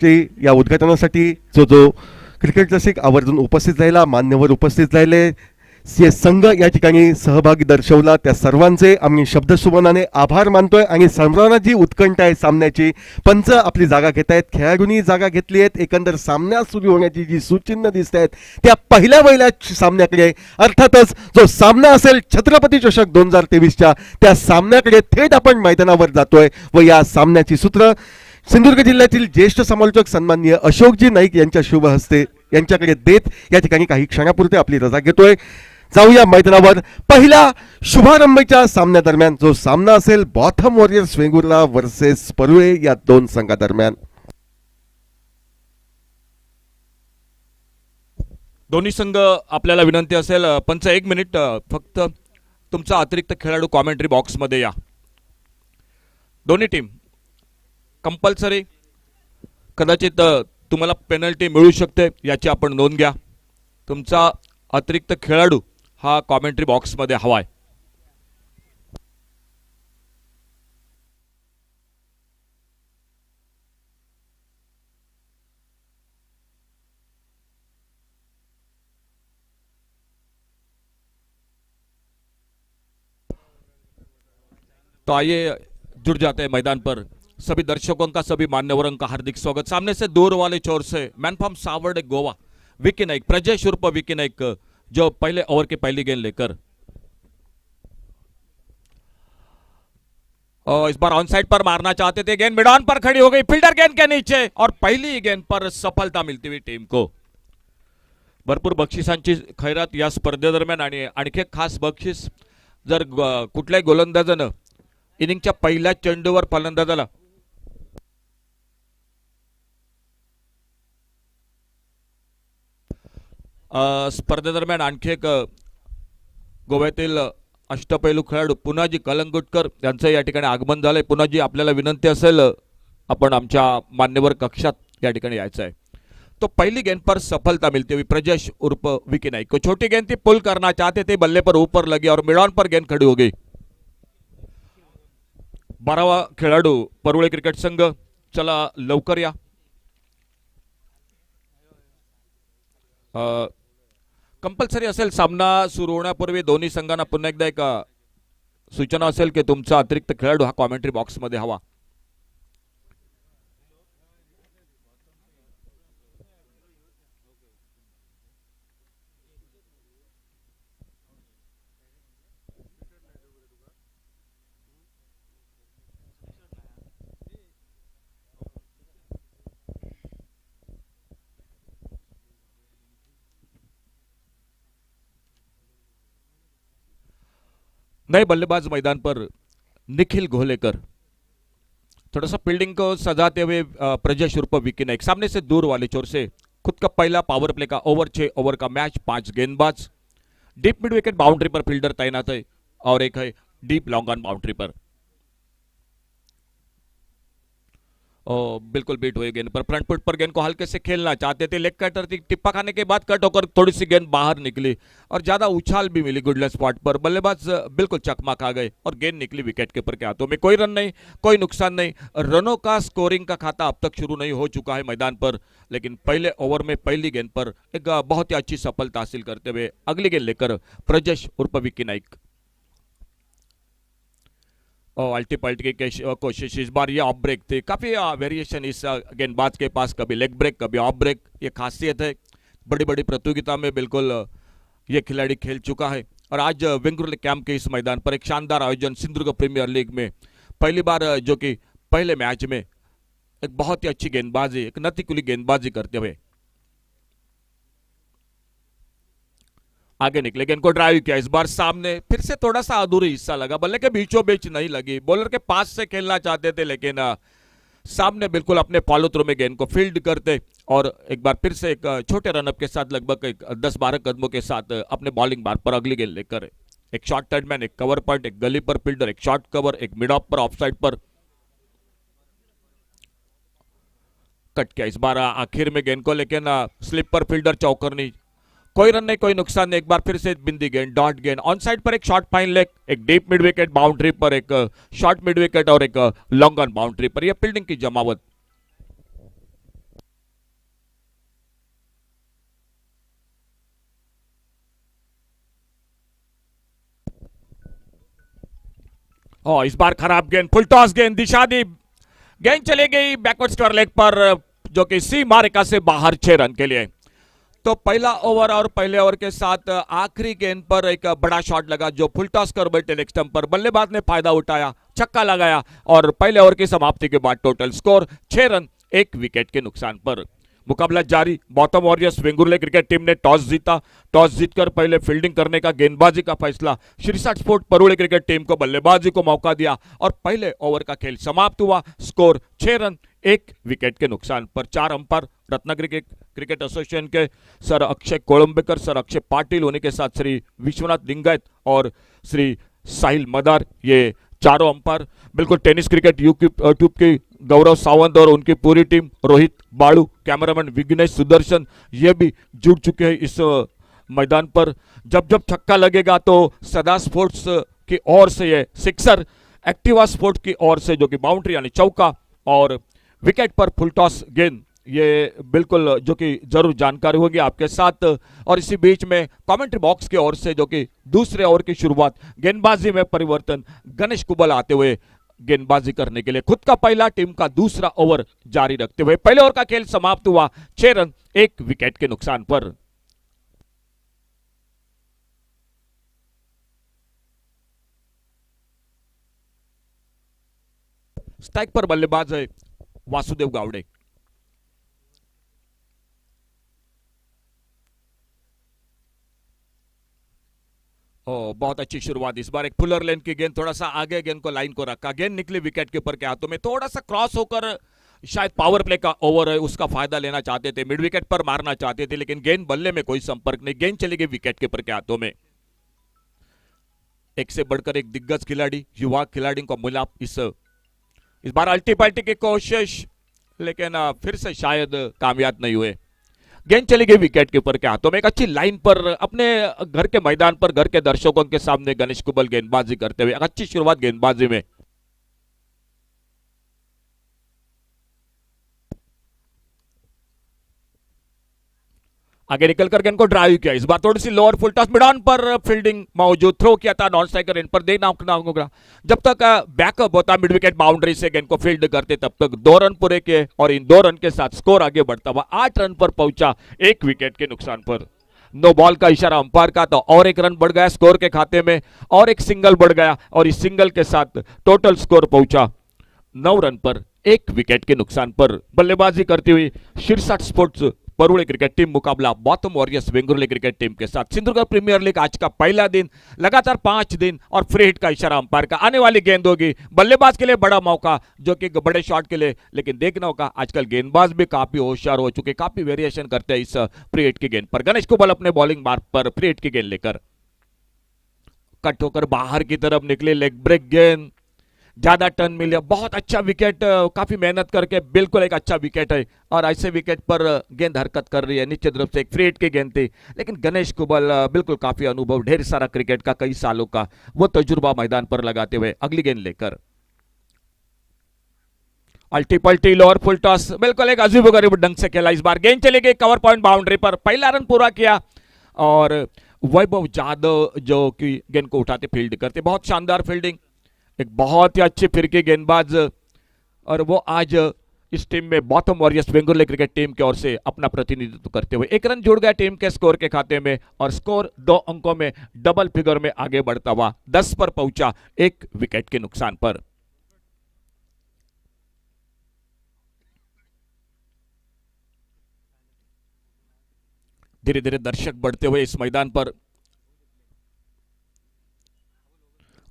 ची या उद्घाटनासाठी जो क्रिकेट रसिक आवर्जून उपस्थित राहिला, मान्यवर उपस्थित राहिले, संघ या ठिकाणी सहभागी दर्शवला, त्या सर्वांचे आम्ही शब्दसुमनाने आभार मानतोय. आणि सर्वांना जी उत्कंठा आहे सामन्याची, पंच आपली जागा घेत आहेत, खेळाडूंनी जागा घेतली आहेत, एकंदर सामना सुरू होण्याची जी सूचिन्ह दिसत आहेत त्या पहिल्या सामन्याकडे, अर्थातच जो सामना असेल छत्रपती चषक 2023च्या त्या सामन्याकडे थेट आपण मैदानावर जातोय. व या सामन्याची सूत्र सिंधुदुर्ग जिल्ह्यातील ज्येष्ठ समालोचक सन्माननीय अशोकजी नाईक यांच्या शुभ हस्ते यांच्याकडे देत या ठिकाणी काही क्षणापुरते आपली रजा घेतोय. जाऊया मैदानावर पहिल्या शुभारंभीच्या सामन्यादरम्यान, जो सामना असेल Botham warriors Vengurla versus Parule या दोन संघादरम्यान. दोन्ही संघ आपल्याला विनंती असेल, पंच 1 मिनिट फक्त तुमचा अतिरिक्त खेळाडू कॉमेंट्री बॉक्समध्ये या. दोन्ही टीम कंपल्सरी, कदाचित तुम्हाला पेनल्टी मिळू शकते याची आपण नोंद घ्या. तुमचा अतिरिक्त खेळाडू हा कॉमेंट्री बॉक्समध्ये हवाय. तो आइए जुड़ जाते हैं मैदान पर. सभी दर्शकों का, सभी मान्यवरों का हार्दिक स्वागत. सामने से दूर वाले छोर से मैन फ्रॉम सावर्डे गोवा विकी नाइक, प्रजेश उर्फ विकी नाइक, जो पहले ओवर की पहली गेंद लेकर इस बार ऑन साइड पर मारना चाहते थे. गेंद मिड ऑन पर खड़ी हो गई, फील्डर गेंद के नीचे, और पहली गेंद पर सफलता मिलती हुई टीम को. भरपूर बक्षिसांची खैरात या स्पर्धेदरम्यान. आणि आणखी एक खास बक्षीस, जर कुठल्याही गोलंदाजानं इनिंगच्या पहिल्या चेंडूवर फलंदाजाला स्पर्धेदरम्यान आणखी एक गोव्यातील अष्टपैलू खेळाडू पुनाजी कलंगुटकर यांचं या ठिकाणी आगमन झालंय. पुनाजी, आपल्याला विनंती असेल आपण आमच्या मान्यवर कक्षात या ठिकाणी यायचं आहे. तो पहली गेंद पर सफलता मिलती हुई प्रजेश उर्फ विकी नाइक को. छोटी गेंद थी, पुल करना चाहते थे, बल्ले पर ऊपर लगी और मिड ऑन पर गेंद खड़ी हो गई. 12वा खेळाडू परुळे क्रिकेट संघ, चला लवकर या. कंपल्सरी असेल सामना सुरू होण्यापूर्वी दोन्ही संघांना पुन्हा एकदा एक सूचना असेल की तुमचा अतिरिक्त खेळाडू हा कॉमेंट्री बॉक्समध्ये हवा. नए बल्लेबाज मैदान पर निखिल घोलेकर, थोड़ा सा फील्डिंग को सजाते हुए प्रजेश उर्फ विकी नाइक. सामने से दूर वाले छोर से खुद का पहला पावर प्ले का ओवर, 6 ओवर का मैच, 5 गेंदबाज. डीप मिड विकेट बाउंड्री पर फील्डर तैनात है और एक है डीप लॉन्ग ऑन बाउंड्री पर. बिल्कुल बीट हुई गेंद पर, फ्रंट फुट पर गेंद को हल्के से खेलना चाहते थे, लेग कटर थी, टिप्पा खाने के बाद कट होकर थोड़ी सी गेंद बाहर निकली और ज्यादा उछाल भी मिली गुडले स्पॉट पर. बल्लेबाज बिल्कुल चकमा खा गए और गेंद निकली विकेट कीपर के हाथों में. कोई रन नहीं, कोई नुकसान नहीं. रनों का स्कोरिंग का खाता अब तक शुरू नहीं हो चुका है मैदान पर, लेकिन पहले ओवर में पहली गेंद पर एक बहुत ही अच्छी सफलता हासिल करते हुए अगली गेंद लेकर प्रजेश उर्फ विकी नाइक. अल्टी पल्टी की कोशिश, इस बार ये ऑफ ब्रेक थी. काफी वेरिएशन इस गेंदबाज के पास, कभी लेग ब्रेक कभी ऑफ ब्रेक, ये खासियत है. बड़ी बड़ी प्रतियोगिता में बिल्कुल ये खिलाड़ी खेल चुका है. और आज वेंगुर्ले कैंप के इस मैदान पर एक शानदार आयोजन सिंधुदुर्ग प्रीमियर लीग में पहली बार, जो कि पहले मैच में एक बहुत ही अच्छी गेंदबाजी, एक नतीकुली गेंदबाजी करते हुए आगे निकले. गेंद को ड्राइव किया, इस बार सामने फिर से थोड़ा सा अधूरी हिस्सा लगा, बल्ले के बीचों बीच नहीं लगी. बॉलर के पास से खेलना चाहते थे, लेकिन सामने बिल्कुल अपने फॉलो थ्रू में गेंद को फील्ड करते और एक बार फिर से एक छोटे रनअप के साथ लगभग 10-12 कदमों के साथ अपने बॉलिंग बार पर अगली गेंद लेकर एक शॉर्ट टर्नमैन, एक कवर पॉइंट, एक गली पर फील्डर, एक शॉर्ट कवर, एक मिड ऑफ पर, ऑफ साइड पर कट किया. इस बार आखिर में गेंद को, लेकिन स्लिप पर फील्डर चौकरनी. कोई रन नहीं, कोई नुकसान नहीं. एक बार फिर से बिंदी गेंद, डॉट गेंद, ऑन साइड पर एक शॉर्ट फाइन लेग, एक डीप मिड विकेट बाउंड्री पर, एक शॉर्ट मिड विकेट और एक लॉन्ग ऑन बाउंड्री पर. यह फील्डिंग की जमावट. और इस बार खराब गेंद, फुल टॉस गेंद, दिशा दी, गेंद चली गई बैकवर्ड स्क्वायर लेग पर, जो कि सी मारिका से बाहर 6 रन के लिए। तो पहला ओवर और पहले ओवर के साथ आखिरी गेंद पर एक बड़ा शॉट लगा जो फुल टॉस कर बैठे लेग स्टंप पर, बल्लेबाज ने फायदा उठाया, छक्का लगाया और पहले ओवर की समाप्ति के बाद टोटल स्कोर 6 रन 1 विकेट के नुकसान पर। मुकाबला जारी। Bottom warriors Vengurle cricket team ने टॉस जीता। टॉस जीतकर पहले फील्डिंग करने का गेंदबाजी का फैसला। Shrisat sport Parule cricket team को बल्लेबाजी को मौका दिया और पहले ओवर का खेल समाप्त हुआ। स्कोर 6 रन 1 विकेट के नुकसान पर। 4 अंपायर रत्नागिरी क्रिकेट एसोसिएशन के सर अक्षय कोळंबेकर, सर अक्षय पाटिल, होने के साथ श्री विश्वनाथ लिंगायत और श्री साहिल मदार, ये चारों अंपायर। बिल्कुल टेनिस क्रिकेट यूट्यूब की गौरव सावंत और उनकी पूरी टीम, रोहित बाड़ू, कैमरामैन विघ्नेश सुदर्शन, ये भी जुड़ चुके हैं इस मैदान पर। जब जब छक्का लगेगा तो सदा स्पोर्ट्स की ओर से ये सिक्सर, एक्टिवा स्पोर्ट की ओर से जो कि बाउंड्री यानी चौका, और विकेट पर फुल टॉस गेंद, ये बिल्कुल जो कि जरूर जानकारी होगी आपके साथ। और इसी बीच में कमेंट्री बॉक्स की ओर से जो कि दूसरे ओवर की शुरुआत, गेंदबाजी में परिवर्तन, गणेश कुबल आते हुए गेंदबाजी करने के लिए। खुद का पहला, टीम का दूसरा ओवर जारी रखते हुए पहले ओवर का खेल समाप्त हुआ 6 रन 1 विकेट के नुकसान पर। स्ट्राइक पर बल्लेबाज है वासुदेव गावड़े। बहुत अच्छी शुरुआत इस बार। एक फुलर लेन की गेंद, थोड़ा सा आगे गेंद को लाइन को रखा, गेंद निकली विकेट कीपर के हाथों में। थोड़ा सा क्रॉस होकर, शायद पावर प्ले का ओवर है उसका फायदा लेना चाहते थे, मिड विकेट पर मारना चाहते थे, लेकिन गेंद बल्ले में कोई संपर्क नहीं, गेंद चली गई विकेट कीपर के हाथों में। एक से बढ़कर एक दिग्गज खिलाड़ी, युवा खिलाड़ी को मिला इस बार अल्टी पल्टी की कोशिश, लेकिन फिर से शायद कामयाब नहीं हुए। गेंद चली गई विकेट कीपर के हाथों में। एक अच्छी लाइन पर अपने घर के मैदान पर, घर के दर्शकों के सामने गणेश कुबल गेंदबाजी करते हुए, अच्छी शुरुआत गेंदबाजी में। आगे निकलकर गेंद को ड्राइव किया, इस बार थोड़ी सी lower full toss, mid on पर फील्डिंग मौजूद, थ्रो किया था नॉन स्ट्राइकर इन पर, देखना होगा। जब तक बैकअप होता मिड विकेट बाउंड्री से गेंद को फील्ड करते, तब तक 2 रन पूरे किए और इन 2 रन के साथ स्कोर आगे बढ़ता हुआ 8 रन पर पहुंचा 1 विकेट के नुकसान पर। नो बॉल का इशारा अंपायर का, तो और 1 रन बढ़ गया स्कोर के खाते में, और एक सिंगल बढ़ गया और इस सिंगल के साथ टोटल स्कोर पहुंचा 9 रन पर 1 विकेट के नुकसान पर। बल्लेबाजी करती हुई Shrisat sports Parule cricket team मुकाबला bottom warriors Vengurle cricket team के साथ। सिंधुदुर्ग प्रीमियर लीग आज का पहला दिन, लगातार 5 दिन और फ्री हिट का इशारा अंपायर का। आने वाली गेंद होगी बल्लेबाज के लिए बड़ा मौका, जो कि बड़े शॉट के लिए, लेकिन देखना होगा आजकल गेंदबाज भी काफी होशियार हो चुके, काफी वेरिएशन करते हैं इस फ्री हिट की गेंद पर। गणेश कुबल अपने बॉलिंग मार्ग पर फ्री हिट की गेंद लेकर कट होकर बाहर की तरफ निकले, लेग ब्रेक गेंद, ज्यादा टर्न मिल गया, बहुत अच्छा विकेट, काफी मेहनत करके बिल्कुल एक अच्छा विकेट है। और ऐसे विकेट पर गेंद हरकत कर रही है, निश्चित रूप से एक फ्री हिट की गेंद थी, लेकिन गणेश कुबल बिल्कुल काफी अनुभव, ढेर सारा क्रिकेट का, कई सालों का वो तजुर्बा मैदान पर लगाते हुए अगली गेंद लेकर अल्टी पल्टी लोअर फुल टॉस, बिल्कुल एक अजीब गरीब ढंग से खेला। इस बार गेंद चली गई कवर पॉइंट बाउंड्री पर, पहला रन पूरा किया और वैभव जाधव जो कि गेंद को उठाते फील्ड करते, बहुत शानदार फील्डिंग, एक बहुत ही अच्छी फिरकी गेंदबाज, और वो आज इस टीम में Bottom warriors Vengurle cricket team की ओर से अपना प्रतिनिधित्व करते हुए 1 रन जुड़ गया टीम के स्कोर के खाते में और स्कोर 2 अंकों में डबल फिगर में आगे बढ़ता हुआ 10 पर पहुंचा 1 विकेट के नुकसान पर। धीरे धीरे दर्शक बढ़ते हुए इस मैदान पर।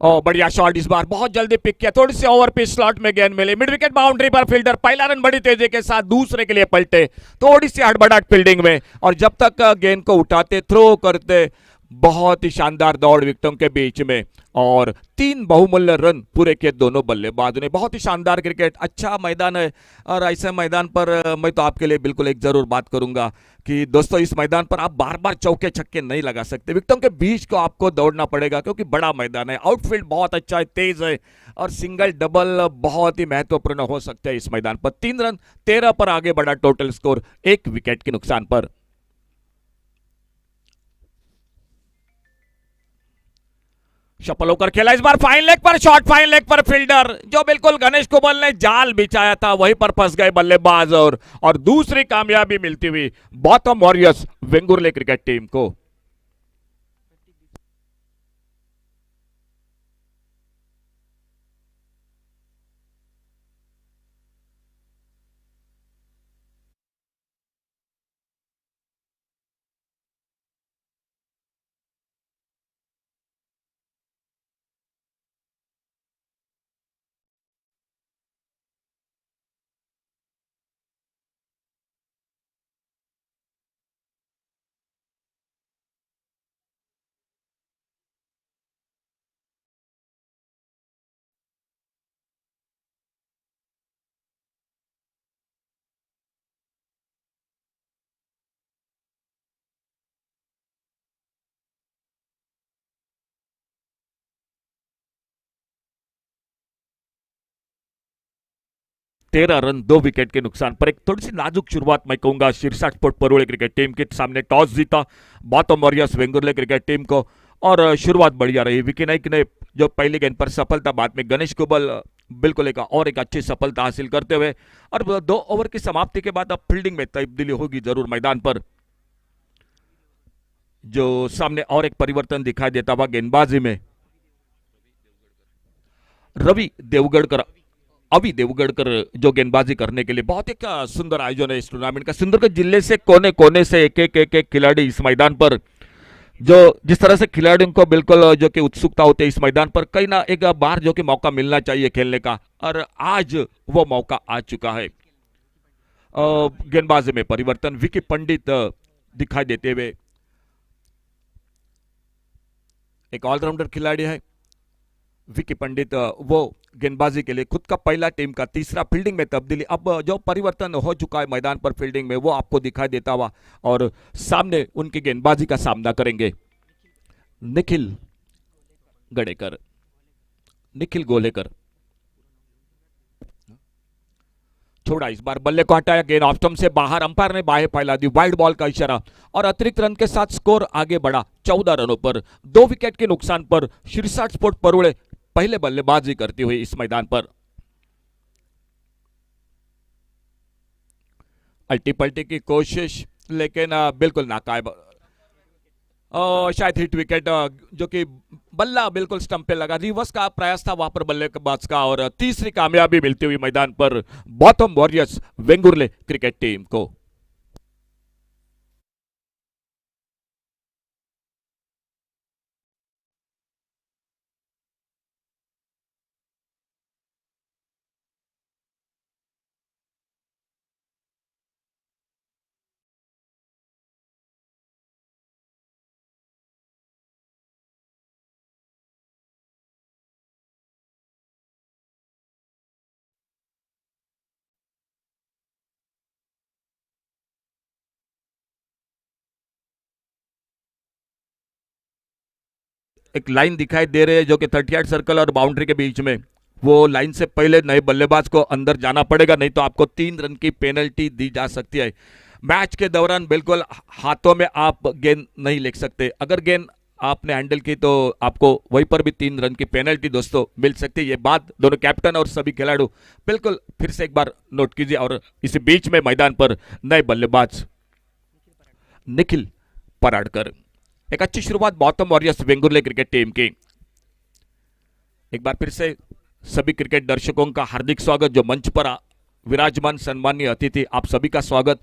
बढ़िया शॉट इस बार, बहुत जल्दी पिक किया, थोड़ी सी ओवर पिच स्लॉट में गेंद मिली, मिड विकेट बाउंड्री पर फील्डर पहला रन बड़ी तेजी के साथ दूसरे के लिए पलटे, थोड़ी सी हड़बड़ाहट फील्डिंग में, और जब तक गेंद को उठाते, थ्रो करते, बहुत ही शानदार दौड़ विकेटों के बीच में, और 3 बहुमूल्य रन पूरे किए दोनों बल्लेबाजों ने। बहुत ही शानदार क्रिकेट, अच्छा मैदान है, और ऐसे मैदान पर मैं तो आपके लिए बिल्कुल एक जरूर बात करूंगा कि दोस्तों इस मैदान पर आप बार बार चौके छक्के नहीं लगा सकते, विकेटों के बीच को आपको दौड़ना पड़ेगा, क्योंकि बड़ा मैदान है, आउटफील्ड बहुत अच्छा है, तेज है, और सिंगल डबल बहुत ही महत्वपूर्ण हो सकते हैं इस मैदान पर। 3 रन 13 पर आगे बढ़ा टोटल स्कोर 1 विकेट के नुकसान पर। शपल होकर खेला इस बार फाइन लेग पर शॉट, फाइन लेग पर फील्डर जो बिल्कुल गणेश कुबल ने जाल बिछाया था वहीं पर फंस गए बल्लेबाज और दूसरी कामयाबी मिलती हुई Bottom warriors Vengurle cricket team को। तेरह रन 2 विकेट के नुकसान पर एक थोड़ी सी नाजुक शुरुआत मैं कहूंगा Shirsha sport Parole cricket team के सामने टॉस जीता Bottom warriors Vengurle cricket team को और शुरुआत बढ़िया रही। विकी नाइक ने जो पहली गेंद पर सफलता, बाद में गणेश कुबल बिल्कुल एक अच्छी सफलता हासिल करते हुए और 2 ओवर की समाप्ति के बाद अब फील्डिंग में तब्दीली होगी जरूर मैदान पर। जो सामने और एक परिवर्तन दिखाई देता हुआ गेंदबाजी में अभी देवगढ़कर जो गेंदबाजी करने के लिए बहुत एक सुंदर आयोजन है इस टूर्नामेंट का। सुंदरगढ़ जिले से कोने कोने से एक खिलाड़ी इस मैदान पर जो जिस तरह से खिलाड़ियों को बिल्कुल जो कि उत्सुकता होती है इस मैदान पर कहीं ना एक बार जो कि मौका मिलना चाहिए खेलने का और आज वो मौका आ चुका है। गेंदबाजी में परिवर्तन, विकी पंडित दिखाई देते हुए एक ऑलराउंडर खिलाड़ी है। विकी पंडित वो गेंदबाजी के लिए खुद का पहला, टीम का तीसरा, फील्डिंग में तब्दीली। अब जो परिवर्तन हो चुका है मैदान पर फील्डिंग में वो आपको दिखाई देता हुआ और सामने उनकी गेंदबाजी का सामना करेंगे निखिल गोलेकर। छोड़ा इस बार बल्ले को हटाया, गेंद ऑफ स्टंप से बाहर, अंपायर ने बाहें फैला दी, वाइड बॉल का इशारा और अतिरिक्त रन के साथ स्कोर आगे बढ़ा 14 रनों पर। 2 विकेट के नुकसान पर शीर्षा स्पोर्ट परोले पहले बल्लेबाजी करती हुई इस मैदान पर। अल्टी पल्टी की कोशिश लेकिन बिल्कुल नाकाब, शायद हिट विकेट जो कि बल्ला बिल्कुल स्टंप पे लगा। रिवर्स का प्रयास था वहां पर बल्लेबाज का और तीसरी कामयाबी मिलती हुई मैदान पर bottom warriors Vengurle cricket team को। एक लाइन दिखाई दे रही है जो कि 38 सर्कल और बाउंड्री के बीच में, वो लाइन से पहले नए बल्लेबाज को अंदर जाना पड़ेगा, नहीं तो आपको 3 रन की पेनल्टी दी जा सकती है। मैच के दौरान बिल्कुल हाथों में आप गेंद नहीं ले सकते, अगर गेंद आपने हैंडल की तो आपको वहीं पर भी 3 रन की पेनल्टी दोस्तों मिल सकती है। ये बात दोनों कैप्टन और सभी खिलाड़ी बिल्कुल फिर से एक बार नोट कीजिए। और इसी बीच में मैदान पर नए बल्लेबाज निखिल पराडकर। एक अच्छी शुरुआत Bottom warriors Vengurle cricket team की। एक बार फिर से सभी क्रिकेट दर्शकों का हार्दिक स्वागत, जो मंच पर विराजमान सम्मानीय अतिथि आप सभी का स्वागत।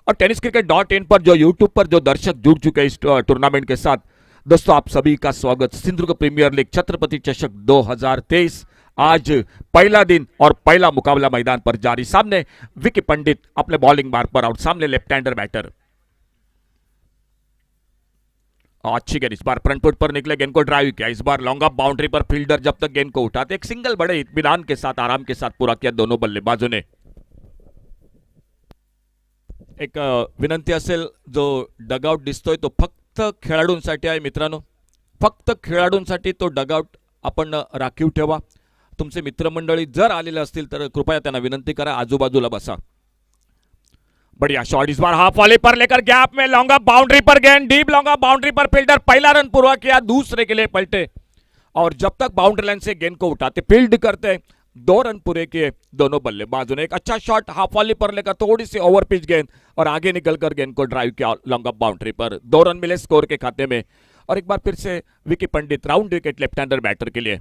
और टेनिस क्रिकेट .in पर जो यूट्यूब पर जो दर्शक जुड़ चुके हैं इस टूर्नामेंट के साथ, दोस्तों आप सभी का स्वागत। सिंधुदुर्ग प्रीमियर लीग छत्रपति चषक 2023 आज पहला दिन और पहला मुकाबला मैदान पर जारी। सामने विकी पंडित अपने बॉलिंग मार्ग पर आउट, सामने लेफ्ट हैंडर बैटर। अच्छी गेंद इस बार फ्रंट फुट पर निकले, गेंद को ड्राइव किया, इस बार लॉन्ग ऑफ बाउंड्री पर फील्डर जब तक गेंद को उठाते एक सिंगल बड़े इत्मीनान के साथ, आराम के साथ पूरा किया दोनों बल्लेबाजों ने। एक विनंती असेल, जो डगआउट दिसतोय तो फक्त खेळाडूंसाठी आहे मित्रांनो, फक्त खेळाडूंसाठी तो डगआउट आपण राखीव ठेवा। तुमचे मित्रमंडळी जर आलेले असतील तर कृपया त्यांना विनंती करा आजूबाजूला बसा। बढ़िया शॉट इस बार हाफ वाले पर लेकर गैप में लॉन्ग ऑफ बाउंड्री पर गेंद, डीप लॉन्ग ऑफ बाउंड्री पर फील्डर पहला रन पूरा किया, दूसरे के लिए पलटे और जब तक बाउंड्री लाइन से गेंद को उठाते फील्ड करते 2 रन पूरे किए दोनों बल्लेबाजों ने। एक अच्छा शॉट हाफ वॉली पर लेकर थोड़ी सी ओवर पिच गेंद और आगे निकलकर गेंद को ड्राइव किया लॉन्ग ऑफ बाउंड्री पर। 2 रन मिले स्कोर के खाते में। और एक बार फिर से Vicky Pandit round wicket left hander batter के लिए।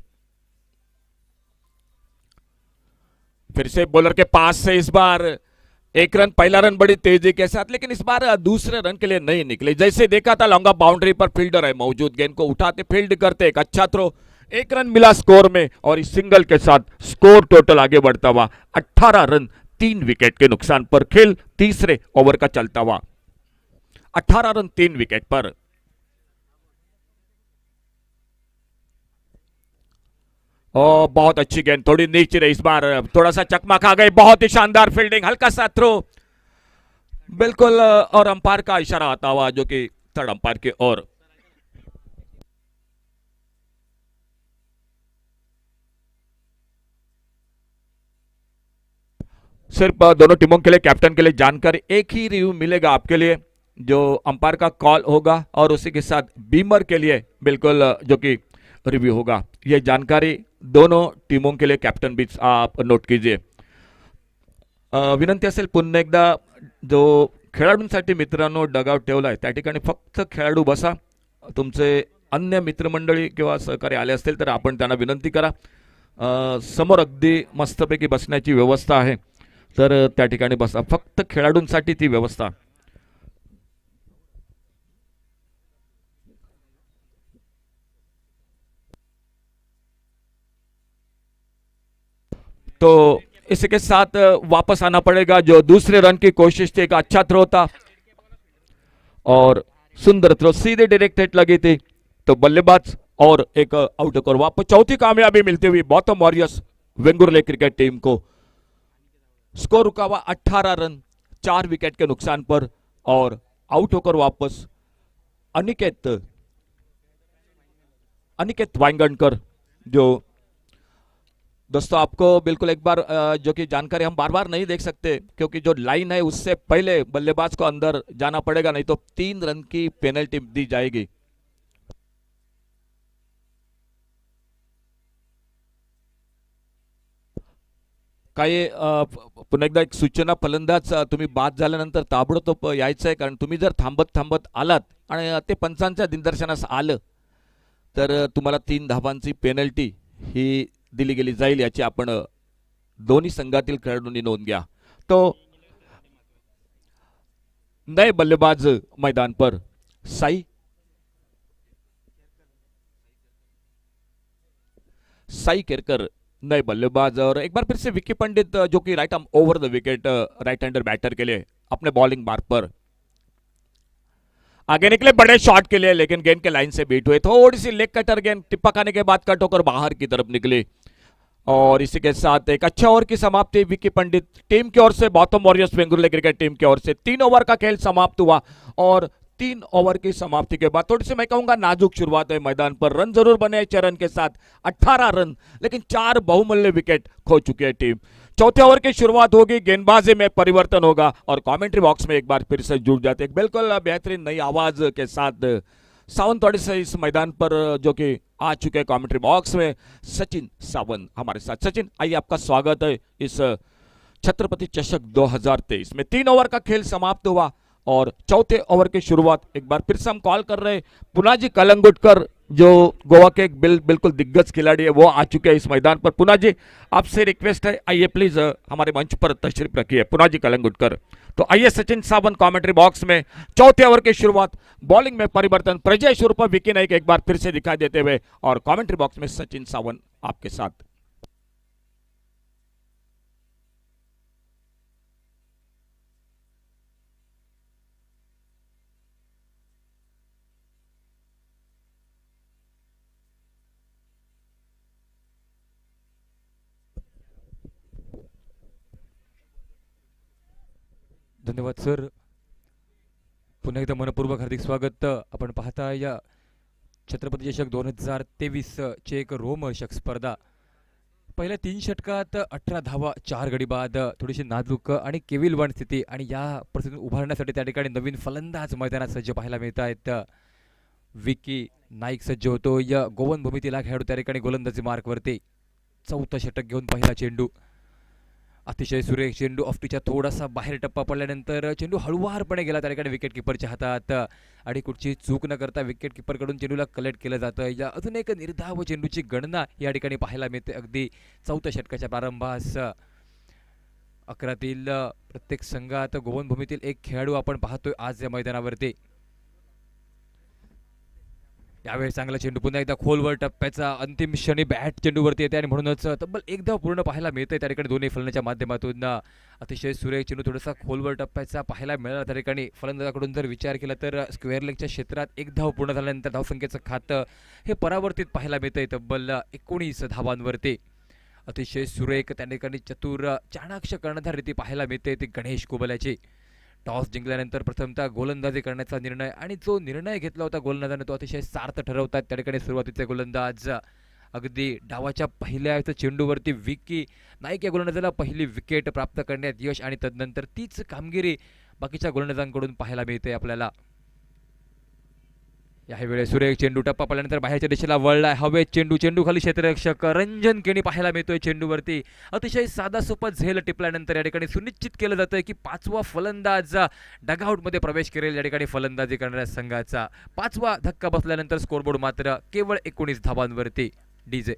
फिर से बॉलर के पास से इस बार 1 रन, पहला रन बड़ी तेजी के साथ, लेकिन इस बार दूसरे रन के लिए नहीं निकले। जैसे देखा था लॉन्ग ऑफ बाउंड्री पर फील्डर है मौजूद, गेंद को उठाते फील्ड करते, एक अच्छा थ्रो, 1 रन मिला स्कोर में और इस सिंगल के साथ स्कोर टोटल आगे बढ़ता हुआ 18 रन 3 विकेट के नुकसान पर। खेल तीसरे ओवर का चलता हुआ 18 रन 3 विकेट पर। ओ बहुत अच्छी गेंद, थोड़ी नीचे रही इस बार, थोड़ा सा चकमा खा गए। बहुत ही शानदार फील्डिंग, हल्का सा थ्रो बिल्कुल, और अंपायर का इशारा आता हुआ जो कि थर्ड अंपायर की ओर। सिर्फ दोनों टीमों के लिए, कैप्टन के लिए जानकारी, एक ही रिव्यू मिलेगा आपके लिए जो अंपायर का कॉल होगा और उसी के साथ बीमर के लिए बिल्कुल जो कि रिव्यू होगा। यह जानकारी दोनों टीमों के लिए कॅप्टन बीच आप नोट कीजिए। विनंती असेल पुन्हा एकदा, जो खेळाडूंसाठी मित्रांनो डगआउट ठेवलाय त्या ठिकाणी फक्त खेळाडू बसा। तुमचे अन्य मित्रमंडळी किंवा सहकारी आले असतील तर आपण त्यांना विनंती करा। समोर अगदी मस्तपैकी बसण्याची व्यवस्था आहे, तर त्या ठिकाणी बसा। फक्त खेळाडूंसाठी ती व्यवस्था। तो इसी के साथ वापस आना पड़ेगा। जो दूसरे रन की कोशिश थी, एक अच्छा थ्रो था और सुंदर थ्रो, सीधे डायरेक्ट हिट लगी थी तो बल्लेबाज और एक आउट और वापस चौथी कामयाबी मिलती हुई Bottom warriors Vengurle cricket team को। स्कोर रुका हुआ 18 रन 4 विकेट के नुकसान पर और आउट होकर वापस अनिकेत वांगणकर। जो दोस्तों आपको बिल्कुल एक बार जो कि जानकारी हम बार बार नहीं देख सकते क्योंकि जो लाइन है उससे पहले बल्लेबाज को अंदर जाना पड़ेगा, नहीं तो 3 रन की पेनल्टी दी जाएगी। काही पुन्हा एकदा एक सूचना, फलंदाज तुम्ही बाद झाल्यानंतर ताबडतोब यायचं आहे, कारण तुम्ही जर थांबत आलात आणि ते पंचांच्या दिनदर्शनास आलं तर तुम्हाला 3 धावांची पेनल्टी ही दिली गेली जाईल, याची आपण दोन्ही संघातील खेळाडूंनी नोंद घ्या। तो नए बल्लेबाज मैदान पर साई केरकर नए बल्लेबाज, और एक बार फिर से विकी पंडित जो कि right arm over the wicket right hander batter के लिए अपने बॉलिंग मार्क पर आगे निकले बड़े शॉट के लिए, लेकिन गेंद के लाइन से बीट हुए। थोड़ी सी लेग कटर गेंद टिप्पा खाने के बाद कट होकर बाहर की तरफ निकली और इसी के साथ एक अच्छा ओवर की समाप्ति विकी पंडित टीम की ओर से, Bottom warriors Vengurle cricket team की ओर से। 3 ओवर का खेल समाप्त हुआ और 3 ओवर की समाप्ति के बाद थोड़ी सी मैं कहूंगा नाजुक शुरुआत है मैदान पर। रन जरूर बने चरण के साथ 18 रन, लेकिन 4 बहुमूल्य विकेट खो चुकी है टीम। चौथे ओवर की शुरुआत होगी, गेंदबाजी में परिवर्तन होगा और कमेंट्री बॉक्स में एक बार फिर से जुड़ जाते हैं बिल्कुल बेहतरीन नई आवाज के साथ सावंतवाड़ी से इस मैदान पर जो कि आ चुके हैं कमेंट्री बॉक्स में सचिन सावंत हमारे साथ। सचिन आइए, आपका स्वागत है इस छत्रपति चषक 2023 में। 3 ओवर का खेल समाप्त हुआ और चौथे ओवर की शुरुआत एक बार फिर से हम कॉल कर रहे हैं पुनाजी कलंगुटकर, जो गोवा के एक बिल्कुल दिग्गज खिलाड़ी है, वो आ चुके हैं इस मैदान पर। पुनाजी आपसे रिक्वेस्ट है, आइए प्लीज हमारे मंच पर तशरीफ रखिए पुनाजी कलंगुटकर। तो आइए सचिन सावंत कमेंट्री बॉक्स में। चौथे ओवर की शुरुआत, बॉलिंग में परिवर्तन, प्रजेश उर्फ विकी नाइक एक बार फिर से दिखाई देते हुए और कमेंट्री बॉक्स में सचिन सावंत आपके साथ। धन्यवाद सर, पुन्हा एकदा मनपूर्वक हार्दिक स्वागत। आपण पाहता या छत्रपती चषक 2023 ची एक रोमहर्षक स्पर्धा। पहिल्या 3 षटकात 18 धावा 4 गडी बाद, थोडीशी नाजूक आणि केविलवाण स्थिती आणि या परिस्थितीतून उभारण्यासाठी त्या ठिकाणी नवीन फलंदाज मैदानात सज्ज पाहायला मिळत आहेत। विकी नाईक सज्ज होतो. या गोवन भूमीतील हा खेळाडू त्या ठिकाणी गोलंदाजी मार्कवरती. चौथा षटक घेऊन पहिला चेंडू. अतिशय सुरेख चेंडू ऑफटीच्या थोडासा बाहेर टप्पा पडल्यानंतर चेंडू हळुवारपणे गेला त्या ठिकाणी विकेट किपरच्या हातात. आणि कुठची चूक न करता विकेट किपरकडून चेंडूला कलेक्ट केलं जातं. या अजून एक निर्धाव चेंडूची गणना या ठिकाणी पाहायला मिळते. अगदी चौथ्या षटकाच्या प्रारंभास 11तील प्रत्येक संघात गोवन भूमीतील एक खेळाडू आपण पाहतोय आज या मैदानावरती. यावेळी चांगला चेंडू पुन्हा एकदा खोलवर टप्प्याचा अंतिम क्षणी बॅट चेंडूवरती येते आणि म्हणूनच तब्बल एकदा पूर्ण पाहायला मिळतंय त्या ठिकाणी दोन्ही फलंदाजांच्या माध्यमातून. अतिशय सुरेख चेंडू थोडासा खोलवर टप्प्याचा पाहायला मिळाला त्या ठिकाणी. फलंदाजाकडून जर विचार केला तर स्क्वेअर लेगच्या क्षेत्रात एक धाव पूर्ण झाल्यानंतर धावसंख्येचं खातं हे परावर्तित पाहायला मिळतंय तब्बल 19 धावांवरती. अतिशय सुरेख त्या ठिकाणी चतुर चाणाक्ष कर्णधार रीती पाहायला मिळते ती गणेश कुबल्याची. टॉस जिंकल्यानंतर प्रथमतः गोलंदाजी करण्याचा निर्णय आणि जो निर्णय घेतला होता गोलंदाजाने तो अतिशय सार्थ ठरवतात त्या ठिकाणी सुरुवातीचे गोलंदाज. अगदी डावाच्या पहिल्या चेंडूवरती विकी नाईक या गोलंदाजाला पहिली विकेट प्राप्त करण्यात यश आणि तदनंतर तीच कामगिरी बाकीच्या गोलंदाजांकडून पाहायला मिळते आपल्याला. यावेळी सुरेख चेंडू टप्पा पडल्यानंतर बाहेरच्या दिशेला वळलाय. हवेत चेंडू, चेंडू खाली क्षेत्ररक्षक रंजन केणी पाहायला मिळतोय चेंडूवरती. अतिशय साधा सोपा झेल टिपल्यानंतर या ठिकाणी सुनिश्चित केलं जातं की 5वा फलंदाज डगआउटमध्ये प्रवेश करेल या ठिकाणी फलंदाजी करणाऱ्या संघाचा. 5वा धक्का बसल्यानंतर स्कोरबोर्ड मात्र केवळ 19 धावांवरती. डीजे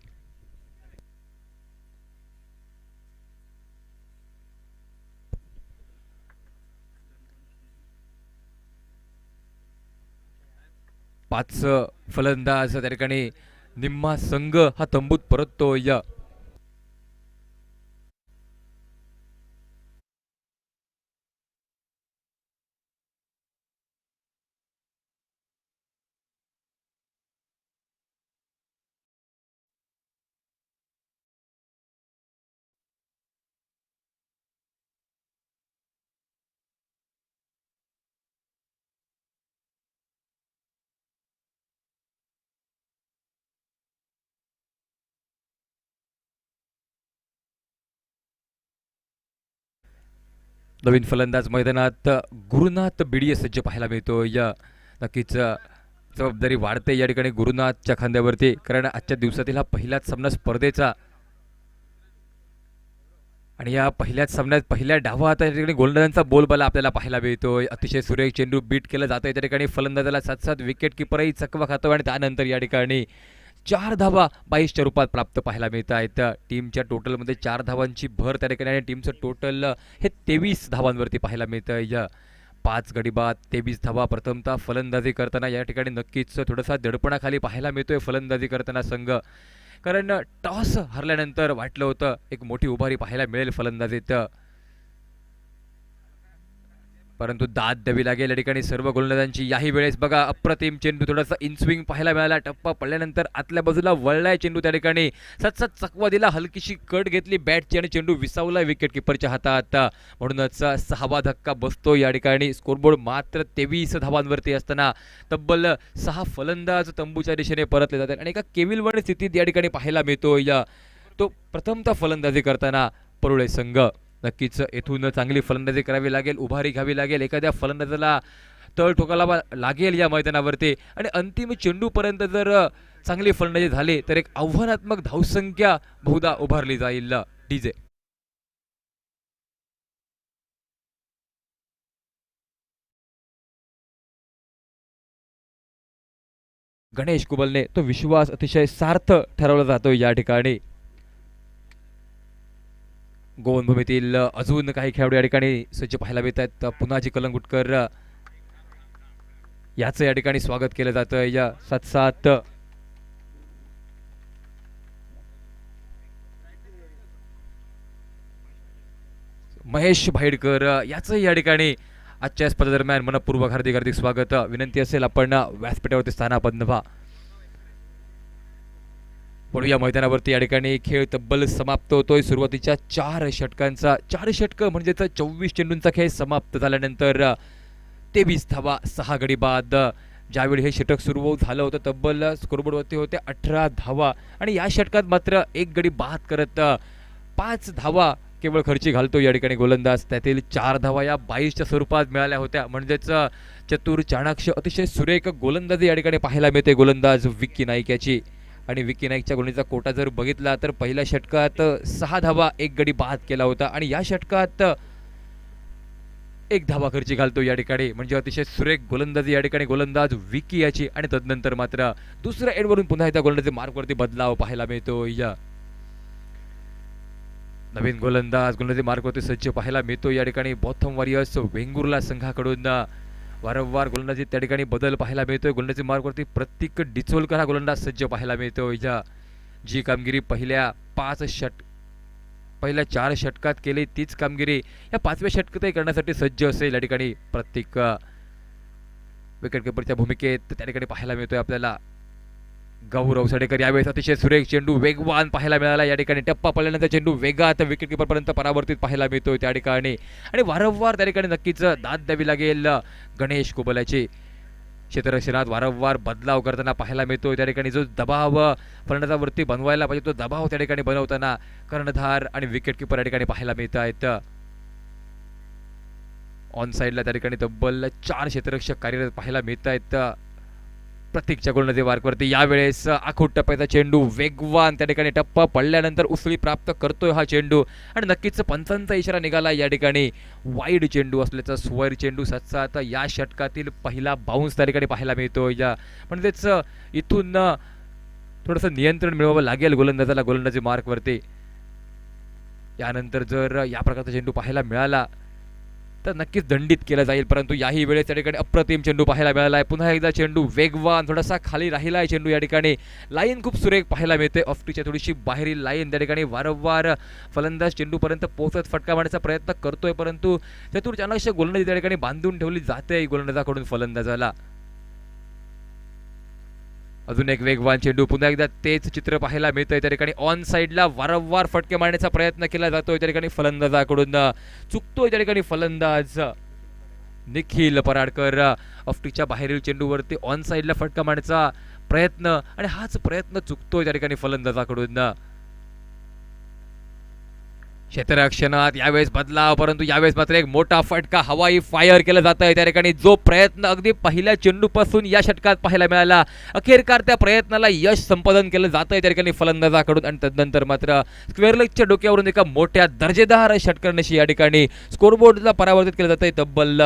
5 फलंदाज त्या ठिकाणी निम्मा संघ हा तंबूत परततोय. नवीन फलंदाज मैदानात गुरुनाथ बिडिये सज्ज पाहायला मिळतो. या नक्कीच जबाबदारी वाढते या ठिकाणी गुरुनाथच्या खांद्यावरती, कारण आजच्या दिवसातील हा पहिलाच सामना स्पर्धेचा आणि या पहिल्याच सामन्यात पहिल्या डावात या ठिकाणी गोलंदाजांचा बोलबाला आपल्याला पाहायला मिळतोय. अतिशय सुरेख चेंडू बीट केलं जातंय त्या ठिकाणी. फलंदाजाला 7 विकेट किपरही चकवा खातो आणि त्यानंतर या ठिकाणी 4 धावा 22च्या रूपात प्राप्त पाहायला मिळत आहेत. टीमच्या टोटलमध्ये 4 धावांची भर त्या ठिकाणी आणि टीमचं टोटल हे 23 धावांवरती पाहायला मिळतंय. 5 गडी बाद 23 धावा. प्रथमतः फलंदाजी करताना या ठिकाणी नक्कीच थोडासा दडपणाखाली पाहायला मिळतोय फलंदाजी करताना संघ, कारण टॉस हरल्यानंतर वाटलं होतं एक मोठी उभारी पाहायला मिळेल फलंदाजीत, परंतु दाद द्यावी लागेल या ठिकाणी सर्व गोलंदाजांची. याही वेळेस बघा अप्रतिम चेंडू थोडासा इनस्विंग पाहायला मिळाला. टप्पा पडल्यानंतर आतल्या बाजूला वळलाय चेंडू त्या ठिकाणी. सतत चकवा दिला, हलकीशी कट घेतली बॅटची आणि चेंडू विसावला विकेट किपरच्या हातात. म्हणूनच 6वा धक्का बसतो या ठिकाणी. स्कोरबोर्ड मात्र 23 धावांवरती असताना तब्बल 6 फलंदाज तंबूच्या दिशेने परतले जातात आणि एका केविलवाणी स्थितीत या ठिकाणी पाहायला मिळतो. तो प्रथमतः फलंदाजी करताना परुळे संघ. नक्कीच येथून चांगली फलंदाजी करावी लागेल, उभारी घ्यावी लागेल, एखाद्या फलंदाजाला तळ ठोकायला लागेल या मैदानावरती आणि अंतिम चेंडूपर्यंत जर चांगली फलंदाजी झाली तर एक आव्हानात्मक धावसंख्या बहुधा उभारली जाईल. डीजे गणेश कुबलने तो विश्वास अतिशय सार्थ ठरवला जातो या ठिकाणी. गोवन भूमीतील अजून काही खेळाडू या ठिकाणी सज्ज पाहायला मिळत आहेत. पुन्हाजी कलंगुटकर याचं या ठिकाणी स्वागत केलं जातं. या 7 महेश भाईडकर याचं या ठिकाणी आजच्या स्पर्धेदरम्यान मनपूर्वक हार्दिक हार्दिक स्वागत. विनंती असेल आपण व्यासपीठावरती स्थानापन्न व्हा. पण या मैदानावरती या ठिकाणी खेळ तब्बल समाप्त होतोय. सुरुवातीच्या 4 षटकांचा 4 षटकं म्हणजेच 24 चेंडूंचा खेळ समाप्त झाल्यानंतर 23 धावा 6 गडी बाद. ज्यावेळी हे षटक सुरू झालं होतं तब्बल स्कोरबोर्डवरती होत्या 18 धावा आणि या षटकात मात्र 1 गडी बाद करत 5 धावा केवळ खर्ची घालतो या ठिकाणी गोलंदाज. त्यातील 4 धावा या 22च्या स्वरूपात मिळाल्या होत्या. म्हणजेच चतुर चाणाक्ष अतिशय सुरेख गोलंदाजी या ठिकाणी पाहायला मिळते गोलंदाज विक्की नाईक याची. आणि विक्की नाईकच्या गोलंदाजीचा कोटा जर बघितला तर पहिल्या षटकात 6 धावा 1 गडी बाद केला होता आणि या षटकात 1 धावा खर्ची घालतो या ठिकाणी. म्हणजे अतिशय सुरेख गोलंदाजी या ठिकाणी गोलंदाज विक्की याची. आणि तदनंतर मात्र दुसऱ्या एंडवरून पुन्हा एकदा गोलंदाजी मार्कवरती बदलाव पाहायला मिळतो. या नवीन गोलंदाजी मार्कवरती सज्ज पाहायला मिळतो या ठिकाणी. बॉथम वॉरियर्स वेंगुर्ला संघाकडून वारंवार गोलंदाजीत त्या ठिकाणी बदल पाहायला मिळतोय. गोलंदाजी मार्कवरती प्रतीक डिचोलकर हा गोलंदाज सज्ज पाहायला मिळतो. या जी कामगिरी पहिल्या 4 षटकात केली तीच कामगिरी या 5व्या षटकातही करण्यासाठी सज्ज असेल या ठिकाणी प्रत्येक विकेट किपरच्या भूमिकेत त्या ठिकाणी पाहायला मिळतोय आपल्याला. गौरव सडेकर यावेळेस अतिशय सुरेख चेंडू वेगवान पाहायला मिळाला या ठिकाणी. टप्पा पडल्यानंतर चेंडू वेगात विकेट किपर पर्यंत परावर्तित पाहायला मिळतोय त्या ठिकाणी. आणि वारंवार त्या ठिकाणी नक्कीच दाद द्यावी लागेल गणेश कुबलाची. क्षेत्ररक्षणात वारंवार बदलाव करताना पाहायला मिळतोय त्या ठिकाणी. जो दबाव फलंदाजावरती बनवायला पाहिजे तो दबाव त्या ठिकाणी बनवताना कर्णधार आणि विकेट किपर या ठिकाणी पाहायला मिळत आहेत. ऑन साइडला त्या ठिकाणी तब्बल 4 क्षेत्ररक्षक कार्यरत पाहायला मिळत आहेत प्रत्येकच्या गोलंदाजी मार्कवरती. यावेळेस आखूट टप्प्याचा चेंडू वेगवान त्या ठिकाणी टप्पा पडल्यानंतर उसळी प्राप्त करतोय हा चेंडू. आणि नक्कीच पंचांचा इशारा निघाला या ठिकाणी. वाईड चेंडू असल्याचा सुवर चेंडू सत्सात या षटकातील पहिला बाउन्स त्या ठिकाणी पाहायला मिळतो. या म्हणजेच इथून थोडंसं नियंत्रण मिळवावं लागेल गोलंदाजाला गोलंदाजी मार्कवरती. यानंतर जर या प्रकारचा चेंडू पाहायला मिळाला तर नक्कीच दंडित केला जाईल. परंतु याही वेळेस त्या ठिकाणी अप्रतिम चेंडू पाहायला मिळाला आहे. पुन्हा एकदा चेंडू वेगवान थोडासा खाली राहिला आहे चेंडू या ठिकाणी. लाईन खूप सुरेख पाहायला मिळते. ऑफटीच्या थोडीशी बाहेरील लाईन त्या ठिकाणी. वारंवार फलंदाज चेंडूपर्यंत पोहोचत फटका मारण्याचा प्रयत्न करतोय परंतु चतुर चाणाक्ष गोलंदाजी त्या ठिकाणी बांधून ठेवली जाते गोलंदाजाकडून फलंदाजाला. अजून एक वेगवान चेंडू. पुन्हा एकदा तेच चित्र पाहायला मिळतंय त्या ठिकाणी. ऑन साइडला वारंवार फटके मारण्याचा प्रयत्न केला जातोय त्या ठिकाणी फलंदाजाकडून. चुकतोय त्या ठिकाणी फलंदाज निखिल पराडकर. ऑफटीच्या बाहेरील चेंडूवरती ऑन साइडला फटका मारण्याचा प्रयत्न आणि हाच प्रयत्न चुकतोय त्या ठिकाणी फलंदाजाकडून. क्षेत्ररक्षणात यावेळेस बदलाव परंतु यावेळेस मात्र एक मोठा फटका हवाई फायर केला जात आहे त्या ठिकाणी. जो प्रयत्न अगदी पहिल्या चेंडूपासून या षटकात पाहायला मिळाला अखेरकार त्या प्रयत्नाला यश संपादन केलं जात आहे त्या ठिकाणी फलंदाजाकडून. आणि तदनंतर मात्र स्क्वेअरलेगच्या डोक्यावरून एका मोठ्या दर्जेदार षटकरण्याशी या ठिकाणी स्कोरबोर्डला परावर्तित केलं जात आहे तब्बल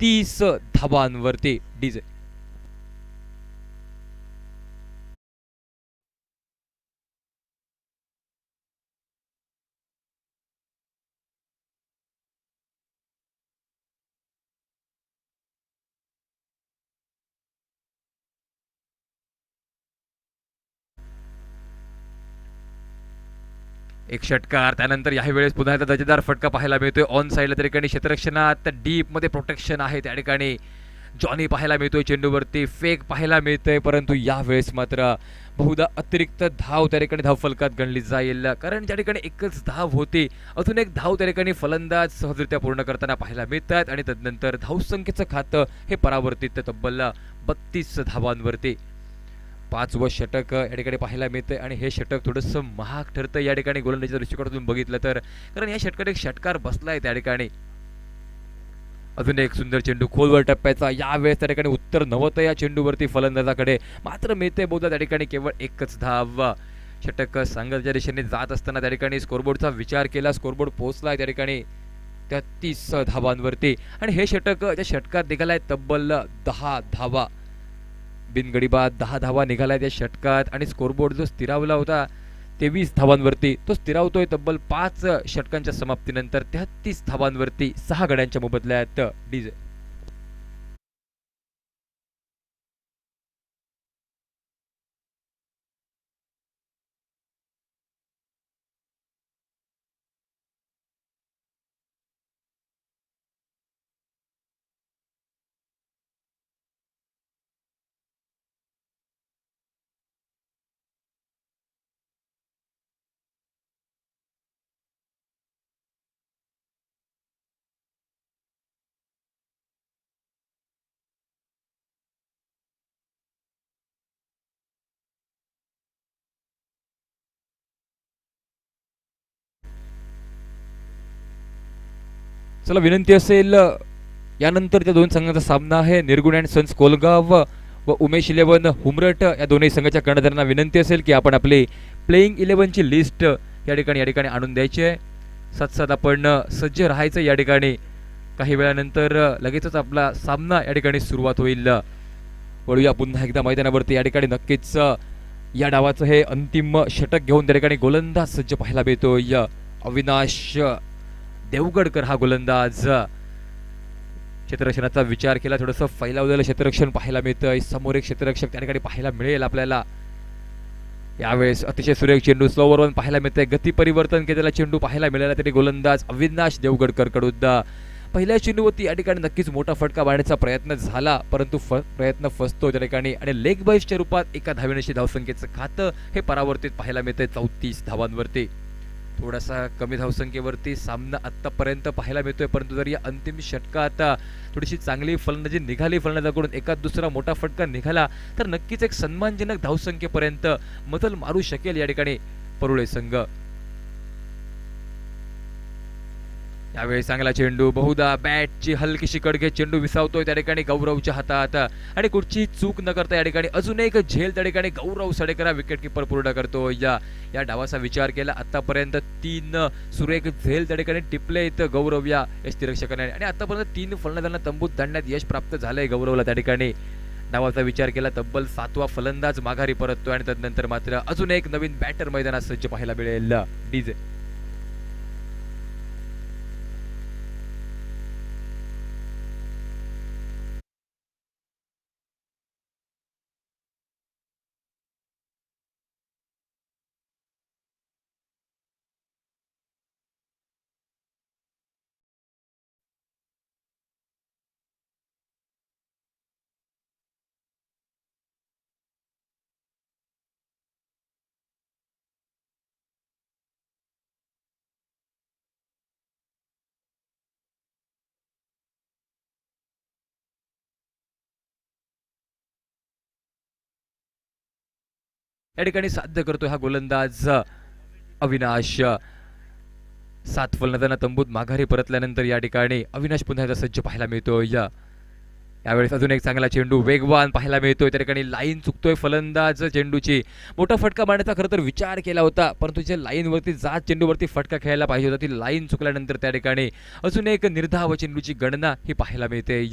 30 धावांवरती. डीजे एक षटकार. त्यानंतर याही वेळेस पुन्हा एकदा दर्जेदार फटका पाहायला मिळतोय ऑन साइडला त्या ठिकाणी. क्षेत्ररक्षणात डीप मध्ये प्रोटेक्शन आहे त्या ठिकाणी. जॉनी पाहायला मिळतोय चेंडूवरती. फेक पाहायला मिळतोय परंतु यावेळेस मात्र बहुधा अतिरिक्त धाव त्या ठिकाणी धाव फलकात गणली जाईल कारण त्या ठिकाणी एकच धाव होती. अजून एक धाव त्या ठिकाणी फलंदाज सहजरित्या पूर्ण करताना पाहायला मिळतात आणि तदनंतर धावसंख्येचं खातं हे परावर्तित तब्बल 32 धावांवरती. 5वं षटक या ठिकाणी पाहायला मिळतंय आणि हे षटक थोडंसं महाग ठरतं या ठिकाणी गोलंदाजीच्या दृष्टिकोनातून बघितलं तर. कारण या षटकात एक षटकार बसलाय त्या ठिकाणी. अजून एक सुंदर चेंडू खोलवर टप्प्याचा. यावेळेस त्या ठिकाणी उत्तर नव्हतं या चेंडूवरती फलंदाजाकडे. मात्र मिळते बहुधा त्या ठिकाणी केवळ एकच धाव. षटक संघाच्या दिशेने जात असताना त्या ठिकाणी स्कोरबोर्डचा विचार केला. स्कोरबोर्ड पोहोचलाय त्या ठिकाणी 33 धावांवरती. आणि हे षटक त्या षटकात निघालाय तब्बल 10 धावा. बिनगडीबाद 10 धावा निघाल्या त्या षटकात आणि स्कोरबोर्ड जो स्थिरावला होता 23 धावांवरती तो स्थिरावतोय तब्बल 5 षटकांच्या समाप्तीनंतर 33 धावांवरती 6 गड्यांच्या मोबदल्यात. डीजे चला विनंती असेल यानंतर त्या दोन संघांचा सामना आहे निर्गुण अँड सन्स कोलगाव व उमेश 11 हुमरट या दोन्ही संघाच्या कर्णधारांना विनंती असेल की आपण आपली प्लेइंग 11ची लिस्ट या ठिकाणी आणून द्यायची आहे. साथ आपण सज्ज राहायचं या ठिकाणी. काही वेळानंतर लगेचच आपला सामना या ठिकाणी सुरुवात होईल. वळूया पुन्हा एकदा मैदानावरती. या ठिकाणी नक्कीच या डावाचं हे अंतिम षटक घेऊन त्या ठिकाणी गोलंदाज सज्ज पाहायला मिळतोय. अविनाश देवगडकर हा गोलंदाज. क्षेत्ररक्षणाचा विचार केला, थोडंसं फैलावलेलं क्षेत्ररक्षण पाहायला मिळतंय. समोर एक क्षेत्ररक्षक त्या ठिकाणी पाहायला मिळेल आपल्याला. यावेळेस अतिशय सुरेख चेंडू स्लोवरवर पाहायला मिळतंय. गती परिवर्तन केलेला चेंडू पाहायला मिळाला तरी गोलंदाज अविनाश देवगडकर कडून. पहिल्या चेंडूवरती या ठिकाणी नक्कीच मोठा फटका मारण्याचा प्रयत्न झाला, परंतु प्रयत्न फसतो त्या ठिकाणी आणि लेग बाईसच्या रूपात एका धावेनेशी धावसंख्येचं खातं हे परावर्तित पाहायला मिळतंय 34 धावांवरती. थोडासा कमी धावसंख्येवरती सामना आत्तापर्यंत पाहायला मिळतोय, परंतु जर या अंतिम षटकात थोडीशी चांगली फलंदाजी निघाली, फलंदाजाकडून एका दुसरा मोठा फटका निघाला तर नक्कीच एक सन्मानजनक धावसंख्येपर्यंत मजल मारू शकेल या ठिकाणी परुळे संघ. यावेळी चांगला चेंडू, बहुधा बॅटची हलकीशी कडके चेंडू विसावतोय त्या ठिकाणी गौरवच्या हातात आणि कुठची चूक न करता या ठिकाणी अजून एक झेल त्या ठिकाणी गौरव सडेकर विकेट किपर पूर्ण करतो. या डावाचा विचार केला आतापर्यंत 3 सुरेख झेल त्या ठिकाणी टिपलेत गौरव या यष्टिरक्षकाने आणि आतापर्यंत 3 फलंदाजांना तंबूत धाडण्यात यश प्राप्त झालंय गौरवला. त्या ठिकाणी डावाचा विचार केला तब्बल 7वा फलंदाज माघारी परततोय आणि तदनंतर मात्र अजून एक नवीन बॅटर मैदानात सज्ज पाहायला मिळेल. डीजे या ठिकाणी साध्य करतोय हा गोलंदाज अविनाश. 7 फलंदाजांना तंबूत माघारी परतल्यानंतर या ठिकाणी अविनाश पुन्हा एकदा सज्ज पाहायला मिळतोय. यावेळेस अजून एक चांगला चेंडू वेगवान पाहायला मिळतोय त्या ठिकाणी. लाईन चुकतोय फलंदाज चेंडूची. मोठा फटका मारण्याचा खरं तर विचार केला होता, परंतु जे लाईनवरती जात चेंडूवरती फटका खेळायला पाहिजे होता ती लाईन चुकल्यानंतर त्या ठिकाणी अजून एक निर्धाव चेंडूची गणना ही पाहायला मिळते.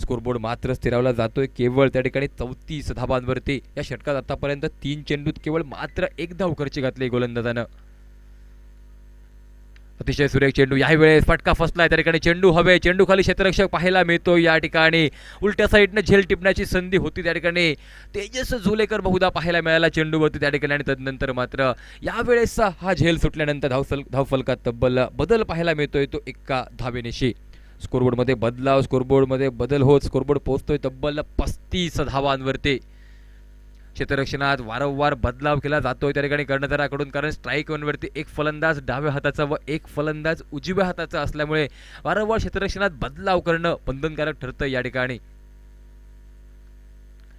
स्कोरबोर्ड मात्र स्थिरावला जातोय केवळ त्या ठिकाणी 34 धावांवरती. या षटकात आतापर्यंत 3 चेंडूत केवळ मात्र 1 धाव खर्ची घातली गोलंदाजानं. अतिशय सुरेख चेंडू. याही वेळेस फटका फसलाय त्या ठिकाणी. चेंडू हवे, चेंडू खाली क्षेत्ररक्षक पाहायला मिळतो. या ठिकाणी उलट्या साईडनं झेल टिपण्याची संधी होती त्या ठिकाणी. तेजस झुलेकर बहुधा पाहायला मिळाला चेंडूवरती त्या ठिकाणी आणि तदनंतर मात्र यावेळेस हा झेल सुटल्यानंतर धावफलकात तब्बल बदल पाहायला मिळतोय तो 1 धावेनेशी. स्कोरबोर्डमध्ये बदलाव, स्कोरबोर्डमध्ये बदल होत स्कोरबोर्ड पोहोचतोय तब्बल 35 धावांवरती. क्षेत्ररक्षणात वारंवार बदलाव केला जातोय त्या ठिकाणी कर्णधाराकडून, कारण स्ट्राईक वरती एक फलंदाज डाव्या हाताचा व एक फलंदाज उजव्या हाताचा असल्यामुळे वारंवार क्षेत्ररक्षणात बदलाव करणं बंधनकारक ठरतं या ठिकाणी.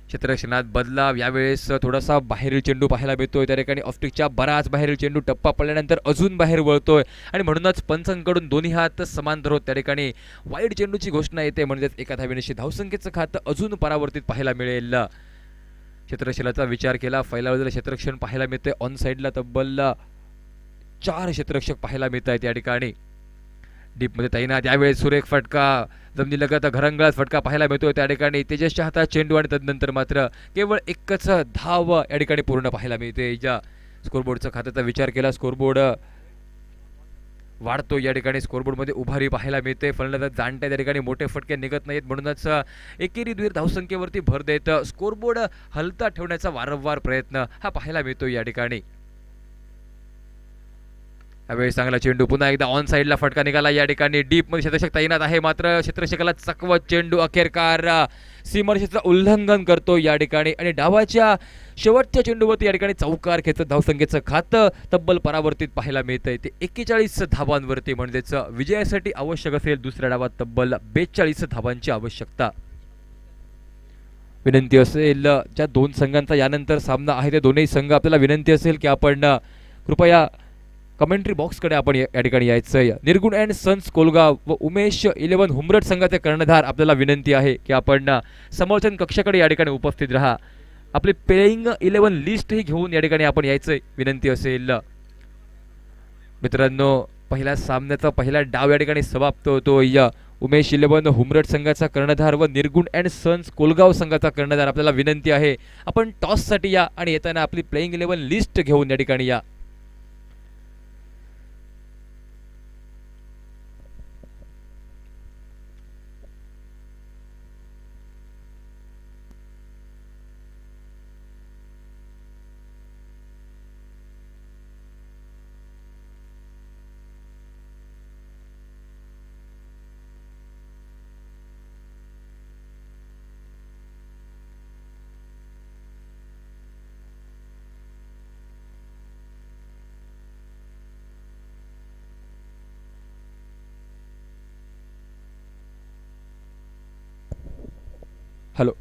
क्षेत्ररक्षणात बदलाव. यावेळेस थोडासा बाहेरील चेंडू पाहायला मिळतोय त्या ठिकाणी. ऑफस्टिकच्या बराच बाहेरील चेंडू टप्पा पडल्यानंतर अजून बाहेर वळतोय आणि म्हणूनच पंचांकडून दोन्ही हात समान होत त्या ठिकाणी वाईड चेंडूची घोषणा येते. म्हणजेच 1 धावेनेशी धावसंख्येचं खातं अजून परावर्तित पाहायला मिळेल. क्षेत्ररक्षणाचा विचार केला, फैलावलेलं क्षेत्ररक्षण पाहायला मिळतंय. ऑन साईडला तब्बल 4 क्षेत्ररक्षक पाहायला मिळत आहेत या ठिकाणी. डीपमध्ये तैनात. यावेळेस सुरेख फटका जमिनीलगत घरंगळाच फटका पाहायला मिळतोय त्या ठिकाणी. तेजसच्या हातात चेंडू आणि तदनंतर मात्र केवळ 1च धाव या ठिकाणी पूर्ण पाहायला मिळते. या स्कोरबोर्डचा खात्याचा विचार केला, स्कोरबोर्ड वाढतो या ठिकाणी. स्कोरबोर्डमध्ये उभारी पाहायला मिळते. फलंदाज जाणत्या त्या ठिकाणी मोठे फटके निघत नाहीत, म्हणूनच एकेरी द्विर धावसंख्येवरती भर देत स्कोरबोर्ड हलता ठेवण्याचा वारंवार प्रयत्न हा पाहायला मिळतो या ठिकाणी. यावेळी चांगला चेंडू, पुन्हा एकदा ऑन साईडला फटका निघाला या ठिकाणी. डीप मध्ये क्षेत्ररक्षक तैनात आहे, मात्र क्षेत्ररक्षकाला चकवत चेंडू अखेरकार सीमारेषेचं उल्लंघन करतो या ठिकाणी आणि डावाच्या शेवटच्या चेंडूवरती या ठिकाणी चौकार खेचत धावसंख्येचं खातं तब्बल परावर्तित पाहायला मिळतंय. ते 41 धावांवरती, म्हणजेच विजयासाठी आवश्यक असेल दुसऱ्या डावात तब्बल 42 धावांची आवश्यकता. विनंती असेल ज्या 2 संघांचा यानंतर सामना आहे ते दोन्ही संघ, आपल्याला विनंती असेल की आपण कृपया कमेंट्री बॉक्सकडे आपण या ठिकाणी यायचंय. निर्गुण अँड सन्स कोलगाव व उमेश 11 हुमरट संघाचे कर्णधार आपल्याला विनंती आहे की आपण समर्थन कक्षाकडे या ठिकाणी उपस्थित राहा. आपली प्लेइंग 11 लिस्ट ही घेऊन या ठिकाणी आपण यायचंय विनंती असेल. मित्रांनो, पहिल्या सामन्याचा पहिला डाव या ठिकाणी समाप्त होतो. या उमेश 11 हुमरट संघाचा कर्णधार व निर्गुण अँड सन्स कोलगाव संघाचा कर्णधार आपल्याला विनंती आहे आपण टॉससाठी या आणि येताना आपली प्लेइंग 11 लिस्ट घेऊन या ठिकाणी या. हॅलो,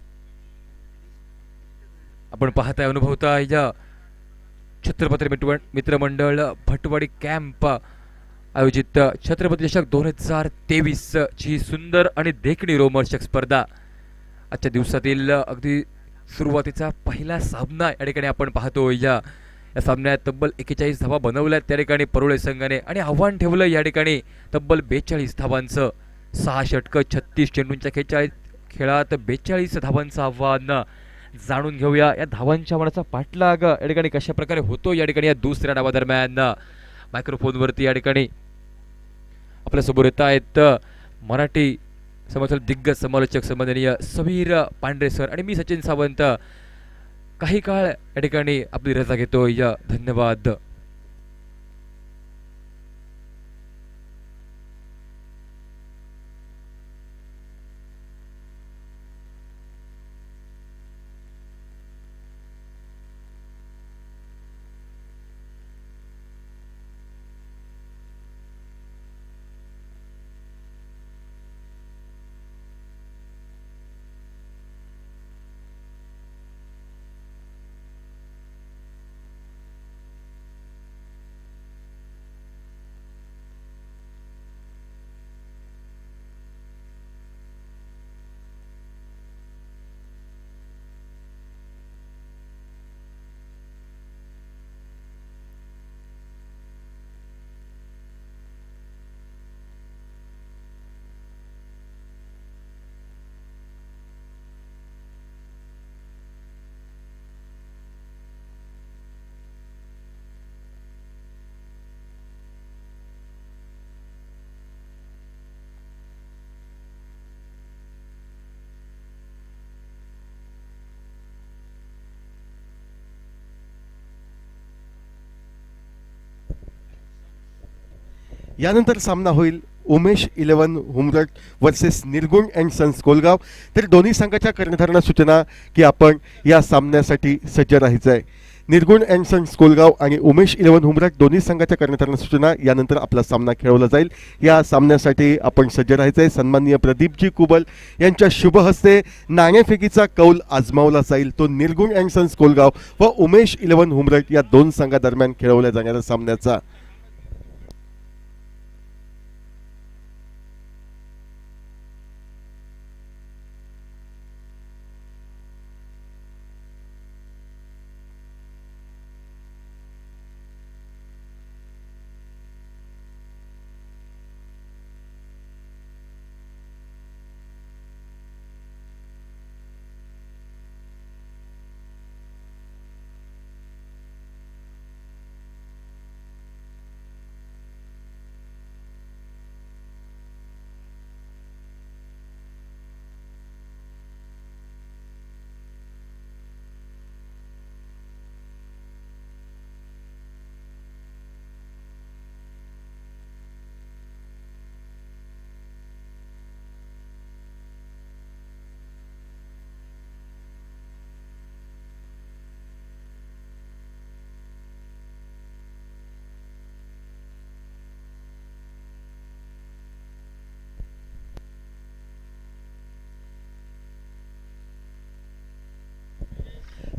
आपण पाहताय अनुभवताय या छत्रपती मित्रमंडळ भटवाडी कॅम्प आयोजित छत्रपती चषक 2023 ची सुंदर आणि देखणी रोमहर्षक स्पर्धा. आजच्या दिवसातील अगदी सुरुवातीचा पहिला सामना या ठिकाणी आपण पाहतो. या सामन्यात तब्बल 41 धावा बनवल्या त्या ठिकाणी परोळे संघाने आणि आव्हान ठेवलं या ठिकाणी तब्बल 42 धावांचं. 6 षटकं 36 चेंडूंच्या खेळात 42 धावांचं आव्हान. जाणून घेऊया या धावांच्या मनाचा पाठलाग या ठिकाणी कशा प्रकारे होतो या ठिकाणी या दुसऱ्या डावादरम्यान. मायक्रोफोनवरती या ठिकाणी आपल्यासमोर येत आहेत मराठी समाजातील दिग्गज समालोचक सन्माननीय समीर पांढरे सर आणि मी सचिन सावंत. काही काळ या ठिकाणी आपली रजा घेतो. या धन्यवाद. यानंतर सामना होईल उमेश 11 हुमरट वर्सेस निर्गुण अँड सन्स कोलगाव. तर दोन्ही संघाच्या कर्णधारांना सूचना की आपण या सामन्यासाठी सज्ज राहायचं आहे. निर्गुण अँड सन्स कोलगाव आणि उमेश 11 हुमरट दोन्ही संघाच्या कर्णधारांना सूचना, यानंतर आपला सामना खेळवला जाईल. या सामन्यासाठी आपण सज्ज राहायचं आहे. सन्माननीय प्रदीपजी कुबल यांच्या शुभ हस्ते नाणेफेकीचा कौल आजमावला जाईल. तो निर्गुण अँड सन्स कोलगाव व उमेश 11 हुमरट या दोन संघादरम्यान खेळवल्या जाणाऱ्या सामन्याचा.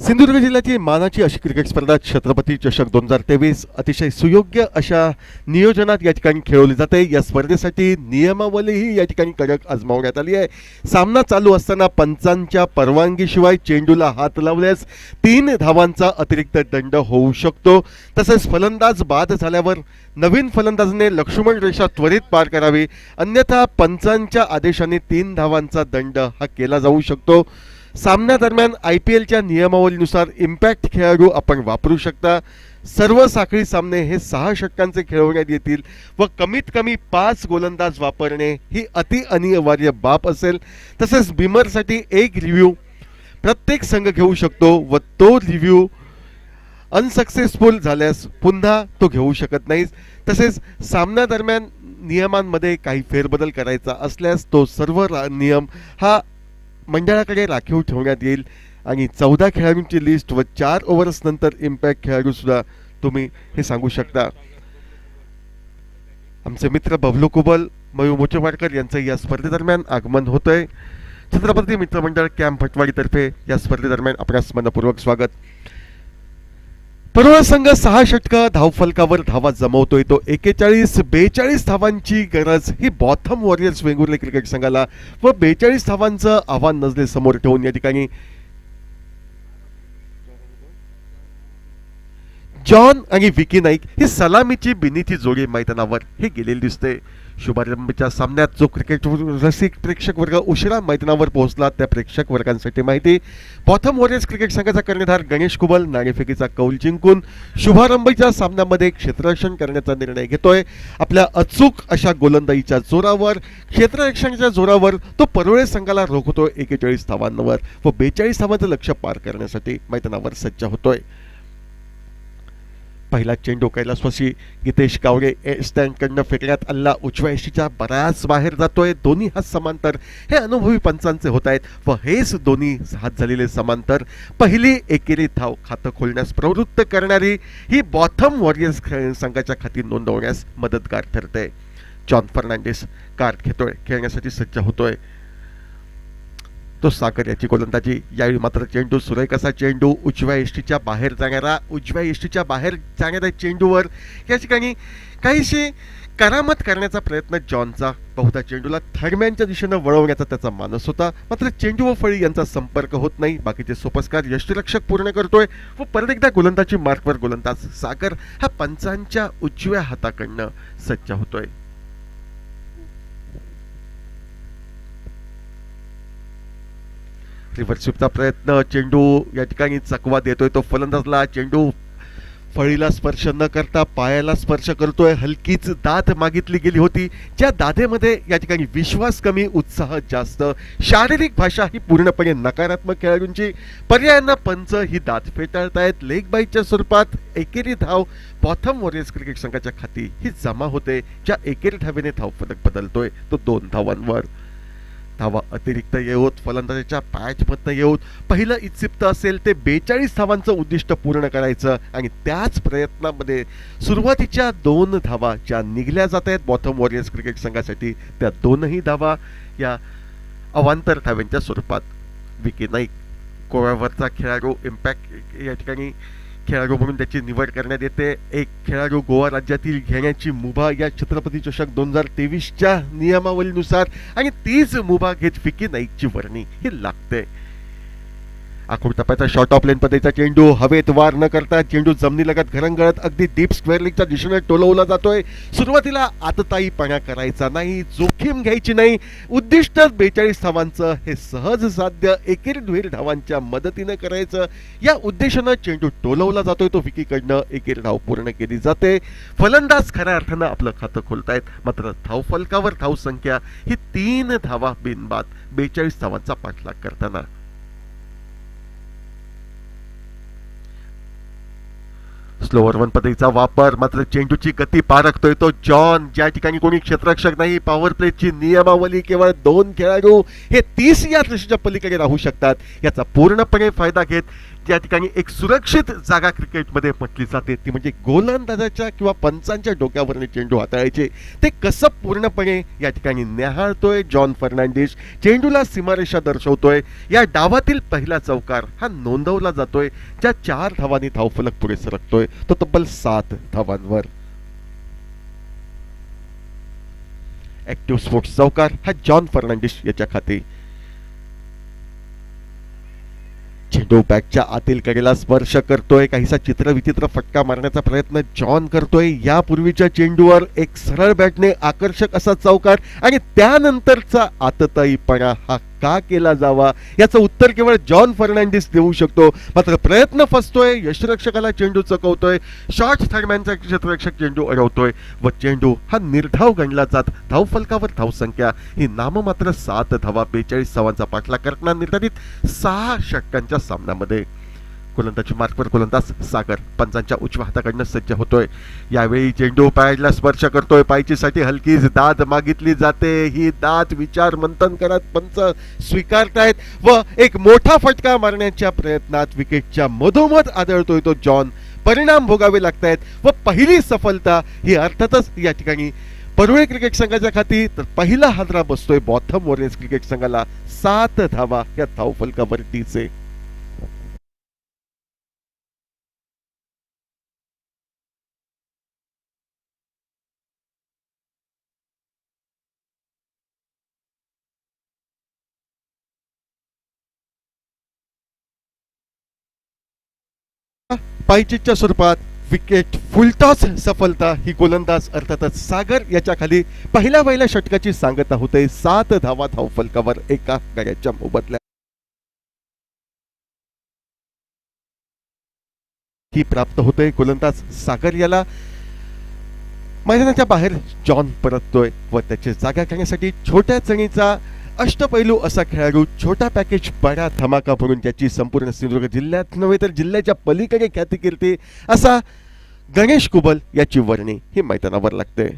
सिंधुदुर्ग जिल्ह्याची मानाची अशी क्रिकेट स्पर्धा छत्रपती चषक 2023 अतिशय सुयोग्य अशा नियोजनात या ठिकाणी खेळवली जाते. या स्पर्धेसाठी नियमावलीही या ठिकाणी कडक आजमावण्यात आली आहे. सामना चालू असताना पंचांच्या परवानगीशिवाय चेंडूला हात लावल्यास 3 धावांचा अतिरिक्त दंड होऊ शकतो. तसेच फलंदाज बाद झाल्यावर नवीन फलंदाजाने लक्ष्मण रेषा त्वरित पार करावी, अन्यथा पंचांच्या आदेशाने 3 धावांचा दंड हा केला जाऊ शकतो. सामन्यादरम्यान IPLच्या नियमावलीनुसार इम्पॅक्ट खेळाडू आपण वापरू शकता. सर्व साखळी सामने हे 6 षटकांचे खेळवण्यात येतील व कमीत कमी 5 गोलंदाज वापरणे ही अति अनिवार्य बाब असेल. तसेच बिमरसाठी एक रिव्ह्यू प्रत्येक संघ घेऊ शकतो व तो रिव्ह्यू अनसक्सेसफुल झाल्यास पुन्हा तो घेऊ शकत नाही. तसेच सामन्यादरम्यान नियमांमध्ये काही फेरबदल करायचा असल्यास तो सर्व नियम हा मंडळाकडे राखीव ठेवण्यात येईल आणि 14 खेळाडूंची लिस्ट व 4 ओव्हर्स नंतर इम्पॅक्ट खेळाडू सुद्धा तुम्ही हे सांगू शकता. आमचे मित्र बबलू कुबल, मयूर मोचेवाडकर यांचं या स्पर्धेदरम्यान आगमन होतंय. छत्रपती मित्रमंडळ कॅम्प भटवाडीतर्फे या स्पर्धेदरम्यान आपणास मनपूर्वक स्वागत. परोळ संघ 6 षटकं धावफलकावर धावा जमवतोय. तो 41-42 धावांची गरज ही बॉथम वॉरियर्स वेंगुर्ले क्रिकेट संघाला व 42 धावांचं आव्हान नजरे समोर ठेवून या ठिकाणी जॉन आणि विकी नाईक ही सलामीची बिनीची जोडी मैदानावर हे गेलेली दिसते. शुभारंभीच्या सामन्यात जो क्रिकेट रसिक प्रेक्षक वर्ग उशिरा मैदानावर पोहोचला त्या प्रेक्षक वर्गांसाठी माहिती. बॉथम वॉरियर्स क्रिकेट संघाचा कर्णधार गणेश कुबल नाणेफेकीचा कौल जिंकून शुभारंभीच्या सामन्यामध्ये क्षेत्ररक्षण करण्याचा निर्णय घेतोय. आपल्या अचूक अशा गोलंदाजीच्या जोरावर, क्षेत्ररक्षणाच्या जोरावर तो परोळे संघाला रोखतोय 41 धावांवर व 42 धावांचं लक्ष्य पार करण्यासाठी मैदानावर सज्ज होतोय. पहिला चेंडू कैलासवासी गीतेश कावरे स्टँडकडनं फेकण्यात आला. उजव्या यष्टीच्या बऱ्याच बाहेर जातोय. दोन्ही हात समांतर हे अनुभवी पंचांचे होत आहेत व हेच दोन्ही हात झालेले समांतर पहिली एकेरी धाव खातं खोलण्यास प्रवृत्त करणारी ही बॉथम वॉरियर्स संघाच्या खाती नोंदवण्यास मदतगार ठरते. जॉन फर्नांडिस कार्ड घेतोय, खेळण्यासाठी सज्ज होतोय. तो सागर याची गोलंदाजी. यावेळी मात्र चेंडू सुरेख असा चेंडू उजव्या यष्टीच्या बाहेर जाणाऱ्या चेंडूवर या ठिकाणी काहीशी करामत करण्याचा प्रयत्न जॉनचा. बहुधा चेंडूला थर्डमॅनच्या दिशेनं वळवण्याचा त्याचा मानस होता, मात्र चेंडू व फळी यांचा संपर्क होत नाही. बाकीचे सोपस्कार यष्टीरक्षक पूर्ण करतोय व परत एकदा गोलंदाजी मार्कवर गोलंदाज सागर हा पंचांच्या उजव्या हाताकडनं सज्ज होतोय. रिव्हर्स स्वीपचा प्रयत्न. चेंडू या ठिकाणी चकवा देतोय तो फलंदाजला. चेंडू फळीला स्पर्श न करता पायाला स्पर्श करतोय. हलकीच दाद मागितली गेली होती, ज्या दादेमध्ये या ठिकाणी विश्वास कमी, उत्साह जास्त. शारीरिक भाषा ही पूर्णपणे नकारात्मक. खेळाडूंची पर्यायांना पंच ही दाद फेटाळतायत. लेग बाईच्या स्वरूपात एकेरी धाव बॉथम वॉरियर्स क्रिकेट संघाच्या खाती ही जमा होते, ज्या एकेरी धावेने धावफलक बदलतोय तो 2 धावांवर. धावा अतिरिक्त येऊत, फलंदाजाच्या पॅचमधनं येऊत पहिलं इत्सिप्त असेल ते 42 धावांचं उद्दिष्ट पूर्ण करायचं आणि त्याच प्रयत्नामध्ये सुरुवातीच्या 2 धावा ज्या निघल्या जात आहेत बॉथम वॉरियर्स क्रिकेट संघासाठी त्या 2ही धावा या अवांतर धाव्यांच्या स्वरूपात. विकी नाईक गोव्यावरचा खेळाडू इम्पॅक्ट या ठिकाणी खेळाडू म्हणून त्याची निवड करण्यात येते. एक खेळाडू गोवा राज्यातील घेण्याची मुभा या छत्रपती चषक 2023च्या नियमावलीनुसार आणि तीच मुभा घेत विकी नाईकची वर्णी ही लागते. आखूड टप्प्याचा शॉर्ट ऑफ लेन पद्धतीचा चेंडू हवेत वार न करता चेंडू जमिनीलगत घरंगळत अगदी डीप स्क्वेअर लेगच्या दिशेने टोलवला जातोय. सुरुवातीला आतताईपणा करायचा नाही, जोखीम घ्यायची नाही. उद्दिष्ट 42 धावांचं हे सहज साध्य एकेरी दुहेरी धावांच्या मदतीनं करायचं. या उद्देशानं चेंडू टोलवला जातोय. तो विकीकडनं एकेरी धाव पूर्ण केली जाते. फलंदाज खऱ्या अर्थानं आपलं खातं खोलतायत, मात्र धावफलकावर धावसंख्या ही 3 धावा बिनबाद 42 धावांचा पाठलाग करताना. स्लोअर वन पद्धतीचा वापर, मात्र चेंडूची गती पारखतोय तो जॉन. ज्या ठिकाणी कोणी क्षेत्ररक्षक नाही, पॉवर प्लेची नियमावली केवळ 2 खेळाडू हे 30 या रेषेच्या पलीकडे राहू शकतात, याचा पूर्णपणे फायदा घेत ज्या ठिकाणी एक सुरक्षित जागा क्रिकेटमध्ये म्हटली जाते ती म्हणजे गोलंदाजाच्या किंवा पंचांच्या डोक्यावरने चेंडू हाताळायचे, ते कसं पूर्णपणे या ठिकाणी न्याहाळतोय जॉन फर्नांडिस. चेंडूला सीमारेषा दर्शवतोय. या डावातील पहिला चौकार हा नोंदवला जातोय, ज्या 4 धावांनी धावफलक पुढे सरकतोय, तो तब्बल 7 धावांवर. ऍक्टिव्ह स्पोर्ट्स चौकार हा जॉन फर्नांडिस याच्या खाते. चेंडू बॅटच्या आतील कडेला स्पर्श करतोय. काहीसा चित्रविचित्र फटका मारण्याचा प्रयत्न जॉन करतोय. यापूर्वीच्या चेंडूवर एक सरळ बॅटने आकर्षक असा चौकार आणि त्यानंतरचा आतताईपणा हा का केला जावा याचं उत्तर केवळ जॉन फर्नांडिस देऊ शकतो. मात्र प्रयत्न फसतोय. यष्टिरक्षकाला चेंडू चकवतोय. शॉर्ट थर्डमॅनचा क्षेत्ररक्षक चेंडू अडवतोय व चेंडू हा निर्धाव गणला जात धावफलकावर धावसंख्या ही नाममात्र 7 धावा. 42 धावांचा पाठलाग करताना निर्धारित 6 षटकांच्या सामन्यामध्ये. गोलंदाजी मार्कवर गोलंदाज सागर पंचांच्या उजव्या हाताकडनं सज्ज होतोय. यावेळी चेंडू पॅडला स्पर्श करतोय. पायचीसाठी हलकीच दाद मागितली जाते. ही दाद विचार मंथन करत पंच स्वीकारतायत व एक मोठा फटका मारण्याच्या प्रयत्नात विकेटच्या मधोमध आदळतोय तो जॉन. परिणाम भोगावे लागतायत व पहिली सफलता ही अर्थातच या ठिकाणी परुळे क्रिकेट संघाच्या खाती. तर पहिला हादरा बसतोय बॉथम वॉरियर्स क्रिकेट संघाला. 7 धावा या धावफलकावरतीचे. पायचीच्या स्वरूपात विकेट फुलटॉस सफलता ही गोलंदाज अर्थातच सागर याच्या खाली पहिल्या षटकाची सांगता होते. 7 धावा धावफलकावर एका गड्याच्या मोबदल्यात ही प्राप्त होते. गोलंदाज सागर याला मैदानाच्या बाहेर जॉन परततोय व त्याची जागा करण्यासाठी छोट्या चणीचा अष्टपैलू असा खेळाडू, छोटा पॅकेज बडा धमाका म्हणून ज्याची संपूर्ण सिंधुदुर्ग जिल्ह्यात नव्हे तर जिल्ह्याच्या पलीकडे ख्याती कीर्ती असा गणेश कुबल याची वर्णी ही मैदानावर लागते.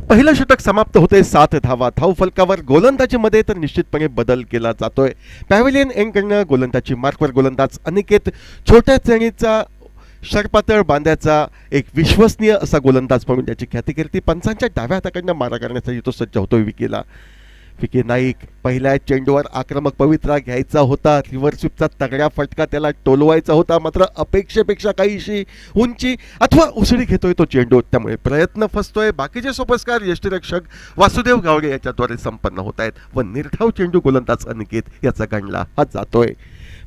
पहिलं षटक समाप्त होते 7 धावा धावफलकावर. गोलंदाजीमध्ये तर निश्चितपणे बदल केला जातोय. पॅव्हिलियन एंडकडनं गोलंदाजी मार्कवर गोलंदाज अनिकेत, छोट्या श्रेणीचा शरपातळ बांध्याचा एक विश्वसनीय असा गोलंदाज म्हणून त्याची ख्यातीकीर्ती. पंचांच्या डाव्या हाताकडनं मारा करण्यासाठी तो सज्ज होतोय विकीला. विकी नाईक पहिल्या चेंडूवर आक्रमक पवित्रा घ्यायचा होता. रिव्हर्स स्वीपचा तगड्या फटका त्याला टोलवायचा होता. मात्र अपेक्षेपेक्षा काहीशी उंची अथवा उसळी घेतोय तो चेंडू, त्यामुळे प्रयत्न फसतोय. बाकीचे सोपस्कार यष्टिरक्षक वासुदेव गावडे याच्याद्वारे संपन्न होत आहेत व निर्धाव चेंडू गोलंदाज अनिकेत याचा गणला हा जातोय.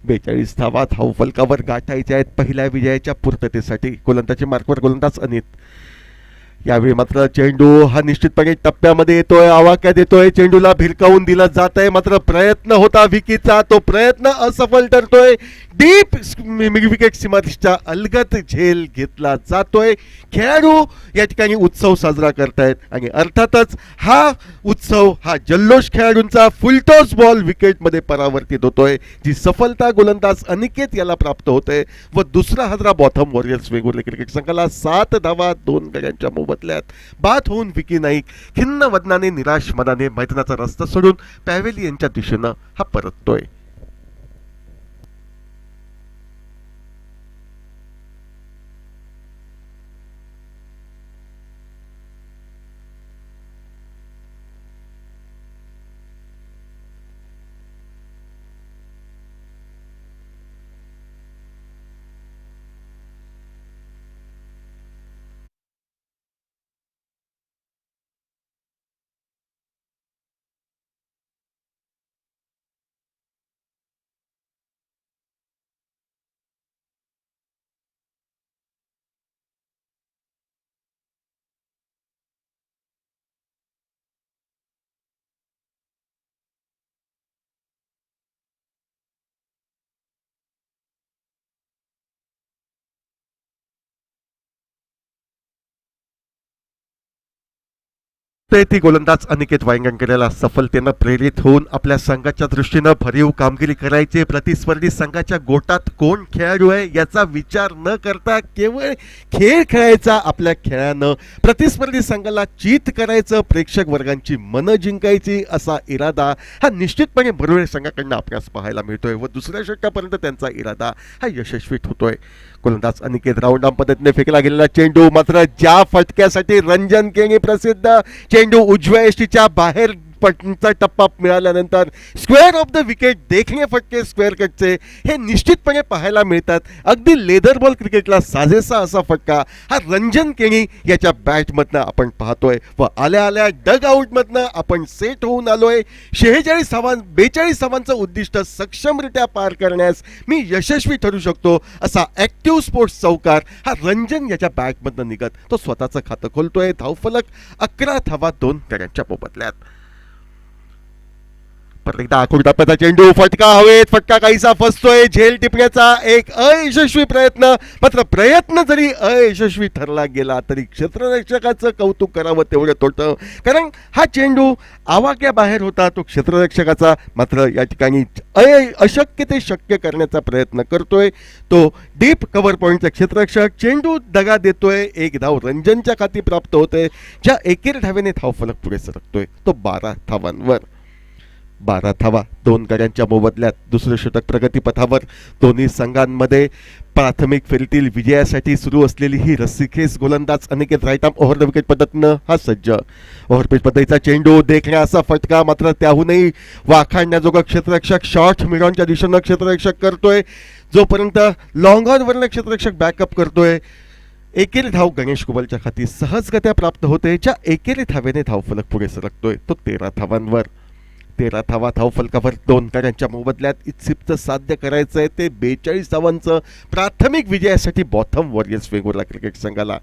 42 धावा धावफलकावर गाठायच्या आहेत पहिल्या विजयाच्या पूर्ततेसाठी. गोलंदाजी मार्कवर गोलंदाज अनित. यावेळी मात्र चेंडू हा निश्चितपणे टप्प्यामध्ये येतोय, आवाक्यात येतोय. चेंडूला भिरकावून दिला जात आहे. मात्र प्रयत्न होता विकीचा, तो प्रयत्न असफल ठरतोय. डीप विकेट सीमारेषेच्या अलगत झेल घेतला जातोय. खेळाडू या ठिकाणी उत्सव साजरा करतायत आणि अर्थातच हा उत्सव हा जल्लोष खेळाडूंचा फुलटॉस बॉल विकेटमध्ये परावर्तित होतोय. जी सफलता गोलंदाज अनिकेत याला प्राप्त होते व दुसरा हादरा बॉथम वॉरियर्स वेगवेगळे क्रिकेट संघाला. 7 धावा 2 गड्यांच्या मोबदल्यात बाद होऊन विकी नाईक खिन्न वदनाने निराश मनाने मैदानाचा रस्ता सोडून पॅव्हिलियनच्या दिशेनं हा परततोय. ते ती गोलंदाज अनिकेत वांगणकरला सफलतेनं प्रेरित होऊन आपल्या संघाच्या दृष्टीनं भरीव कामगिरी करायची. प्रतिस्पर्धी संघाच्या गोटात कोण खेळाडू आहे याचा विचार न करता केवळ खेळ खेळायचा. आपल्या खेळानं प्रतिस्पर्धी संघाला चित करायचं, प्रेक्षक वर्गांची मनं जिंकायची असा इरादा हा निश्चितपणे बरोबर संघाकडनं आपल्यास पाहायला मिळतोय व दुसऱ्या षटकापर्यंत त्यांचा इरादा हा यशस्वी होतोय. गोलंदाज अनिकेत राऊंडाम पद्धतीने फेकला गेलेला चेंडू मात्र ज्या फटक्यासाठी रंजन केणी प्रसिद्ध, चेंडू उजव्या यष्टीच्या बाहेर पटचा टप्पा मिळाल्यानंतर स्क्वेअर ऑफ द विकेट देखणे फटके स्क्वेअर कटचे हे निश्चितपणे पाहायला मिळतात. अगदी लेदर बॉल क्रिकेटला साजेसा असा फटका हा रंजन केणी याच्या बॅटमधनं आपण पाहतोय व आल्या आल्या डग आउटमधनं आपण सेट होऊन आलोय. 42 धावांचं उद्दिष्ट सक्षमरित्या पार करण्यास मी यशस्वी ठरू शकतो असा ॲक्टिव्ह स्पोर्ट्स चौकार हा रंजन याच्या बॅटमधनं निघत तो स्वतःचं खातं खोलतोय. धावफलक 11 धावा 2 गड्यांच्या मोबदल्यात. परत एकदा आखूड टप्प्याचा चेंडू, फटका हवेत, फटका काहीसा फसतोय. झेल टिपण्याचा एक अयशस्वी प्रयत्न, मात्र प्रयत्न जरी अयशस्वी ठरला गेला तरी क्षेत्ररक्षकाचं कौतुक करावं तेवढं तोटं, कारण हा चेंडू आवाक्या बाहेर होता तो क्षेत्ररक्षकाचा. मात्र या ठिकाणी अशक्य ते शक्य करण्याचा प्रयत्न करतोय तो डीप कव्हर पॉईंटचा क्षेत्ररक्षक. चेंडू दगा देतोय, एक धाव रंजनच्या खाती प्राप्त होते, ज्या एकेरी धावेने धावफलक पुढे सरकतोय तो 12 धावांवर. 12 धावा 2 गड्यांच्या मोबदल्यात. दुसरं षटक प्रगतीपथावर. दोन्ही संघांमध्ये प्राथमिक फेरीतील विजयासाठी सुरू असलेली ही रस्सीखेच. गोलंदाज अनिकेत राईटाम ओव्हर द विकेट पद्धतीनं हा सज्ज. ओव्हरपिच पद्धतीचा चेंडू, देखण्या असा फटका, मात्र त्याहूनही वाखाणण्याजोगा क्षेत्ररक्षक शॉर्ट मिडॉनच्या दिशेनं क्षेत्ररक्षक करतोय. जोपर्यंत लॉंग ऑनवरनं क्षेत्ररक्षक बॅकअप करतोय. एकेरी धाव गणेश कुबलच्या खाती सहजगत्या प्राप्त होते, ज्या एकेरी धावेने धावफलक पुढे सरकतोय तो 13 धावांवर. 13 धावा धावफलकावर 2 गड्यांच्या मोबदल्यात. इच्छित साध्य करायचं आहे ते 42 धावांचं प्राथमिक विजयासाठी बॉथम वॉरियर्स वेंगुर्ला क्रिकेट संघाला.